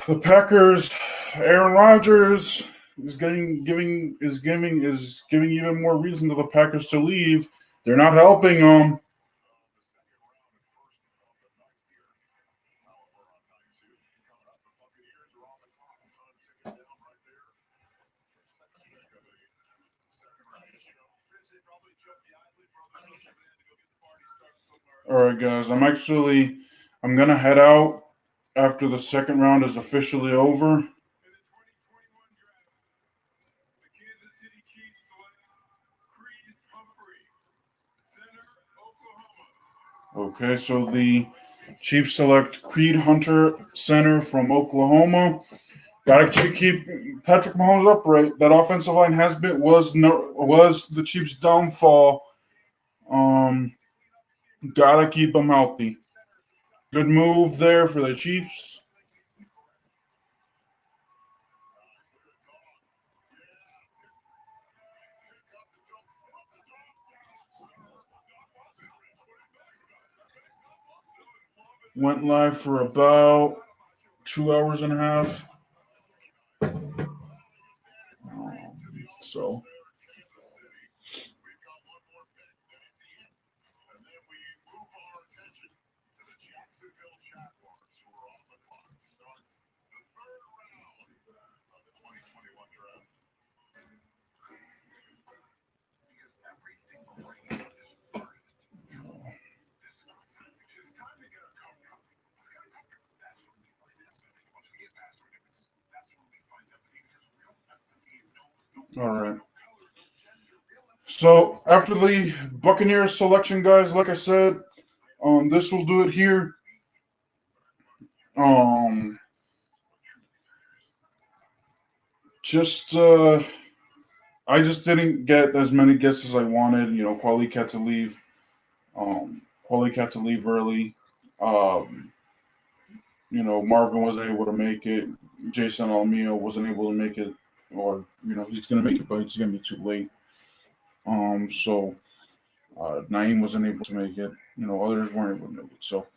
The Packers, Aaron Rodgers is giving even more reason to the Packers to leave. They're not helping them. All right, guys. I'm gonna head out after the second round is officially over. Okay, so the Chiefs select Creed Hunter, center from Oklahoma. Got to keep Patrick Mahomes upright. That offensive line was the Chiefs' downfall. Gotta keep him healthy. Good move there for the Chiefs. Went live for about 2 hours and a half. So. All right. So after the Buccaneers selection, guys, like I said, this will do it here. Just I just didn't get as many guests as I wanted. You know, Quali had to leave. Quali had to leave early. Um, you know, Marvin wasn't able to make it. Jason Almio wasn't able to make it, or you know, he's gonna make it, but it's gonna be too late. So Naeem wasn't able to make it. You know, others weren't able to make it. So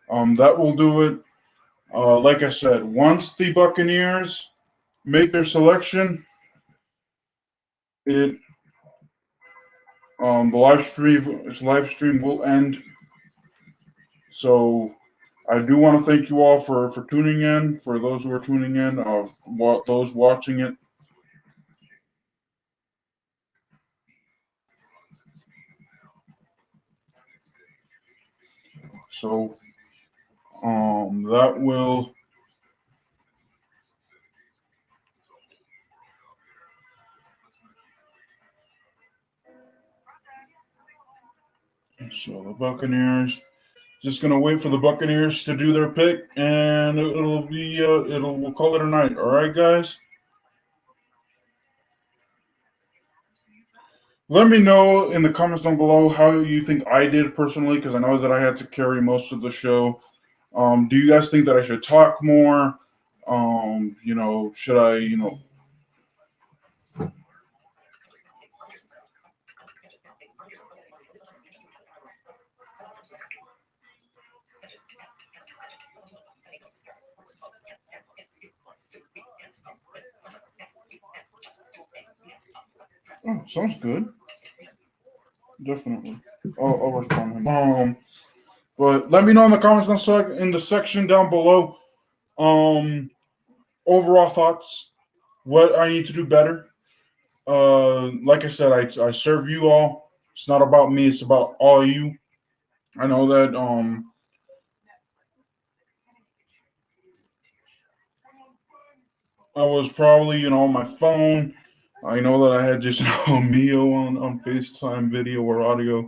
that will do it. Like I said, once the Buccaneers make their selection, it the live stream will end. So I do want to thank you all for tuning in. For those who are tuning in, those watching it. So that will. So the Buccaneers. Just gonna wait for the Buccaneers to do their pick, and we'll call it a night. All right, guys. Let me know in the comments down below how you think I did personally, because I know that I had to carry most of the show. Do you guys think that I should talk more? Should I, Oh, sounds good. Definitely. I'll respond him. But let me know in the comments in the section down below. Overall thoughts. What I need to do better. Like I said, I serve you all. It's not about me. It's about all of you. I know that I was probably on my phone. I know that I had just Mio on FaceTime video or audio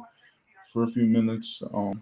for a few minutes. All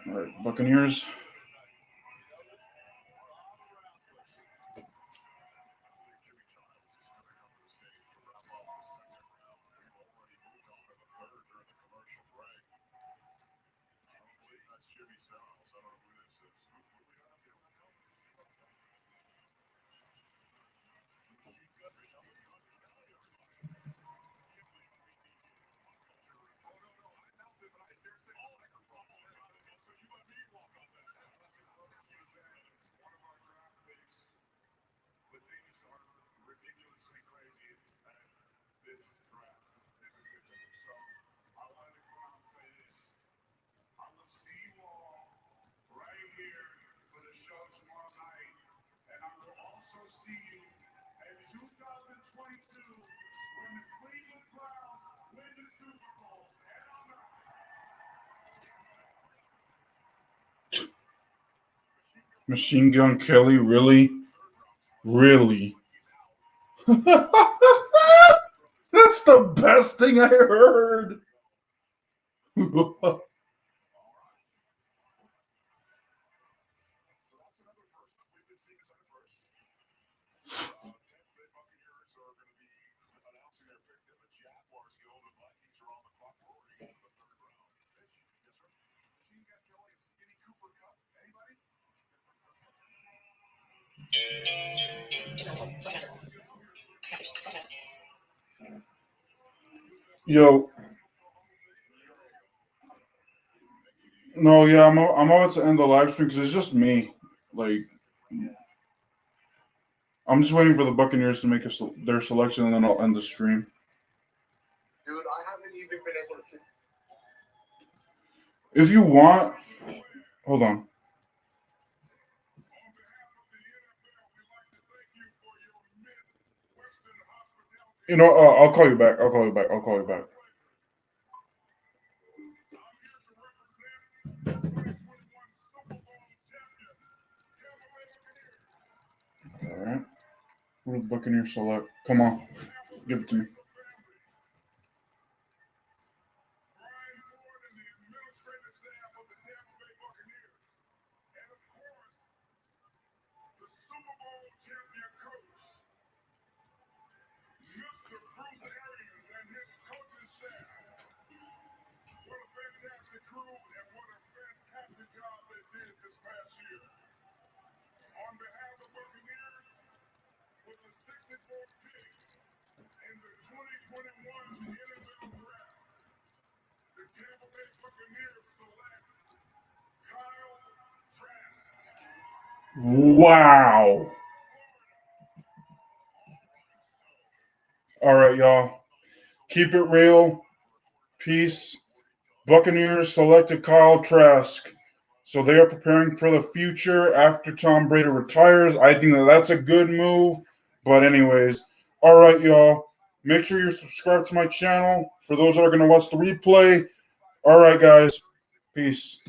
right, Buccaneers. Machine Gun Kelly, really? Really? That's the best thing I heard. Yo, no, yeah, I'm about to end the live stream because it's just me. Like, I'm just waiting for the Buccaneers to make their selection, and then I'll end the stream. Dude, I haven't even been able to see. If you want, hold on. You know, I'll call you back. I'll call you back. I'll call you back. All right. Who did the Buccaneers select? Come on, give it to me. Wow. All right, y'all. Keep it real. Peace. Buccaneers selected Kyle Trask. So they are preparing for the future after Tom Brady retires. I think that's a good move. But anyways, all right, y'all. Make sure you're subscribed to my channel. For those that are going to watch the replay, all right, guys. Peace.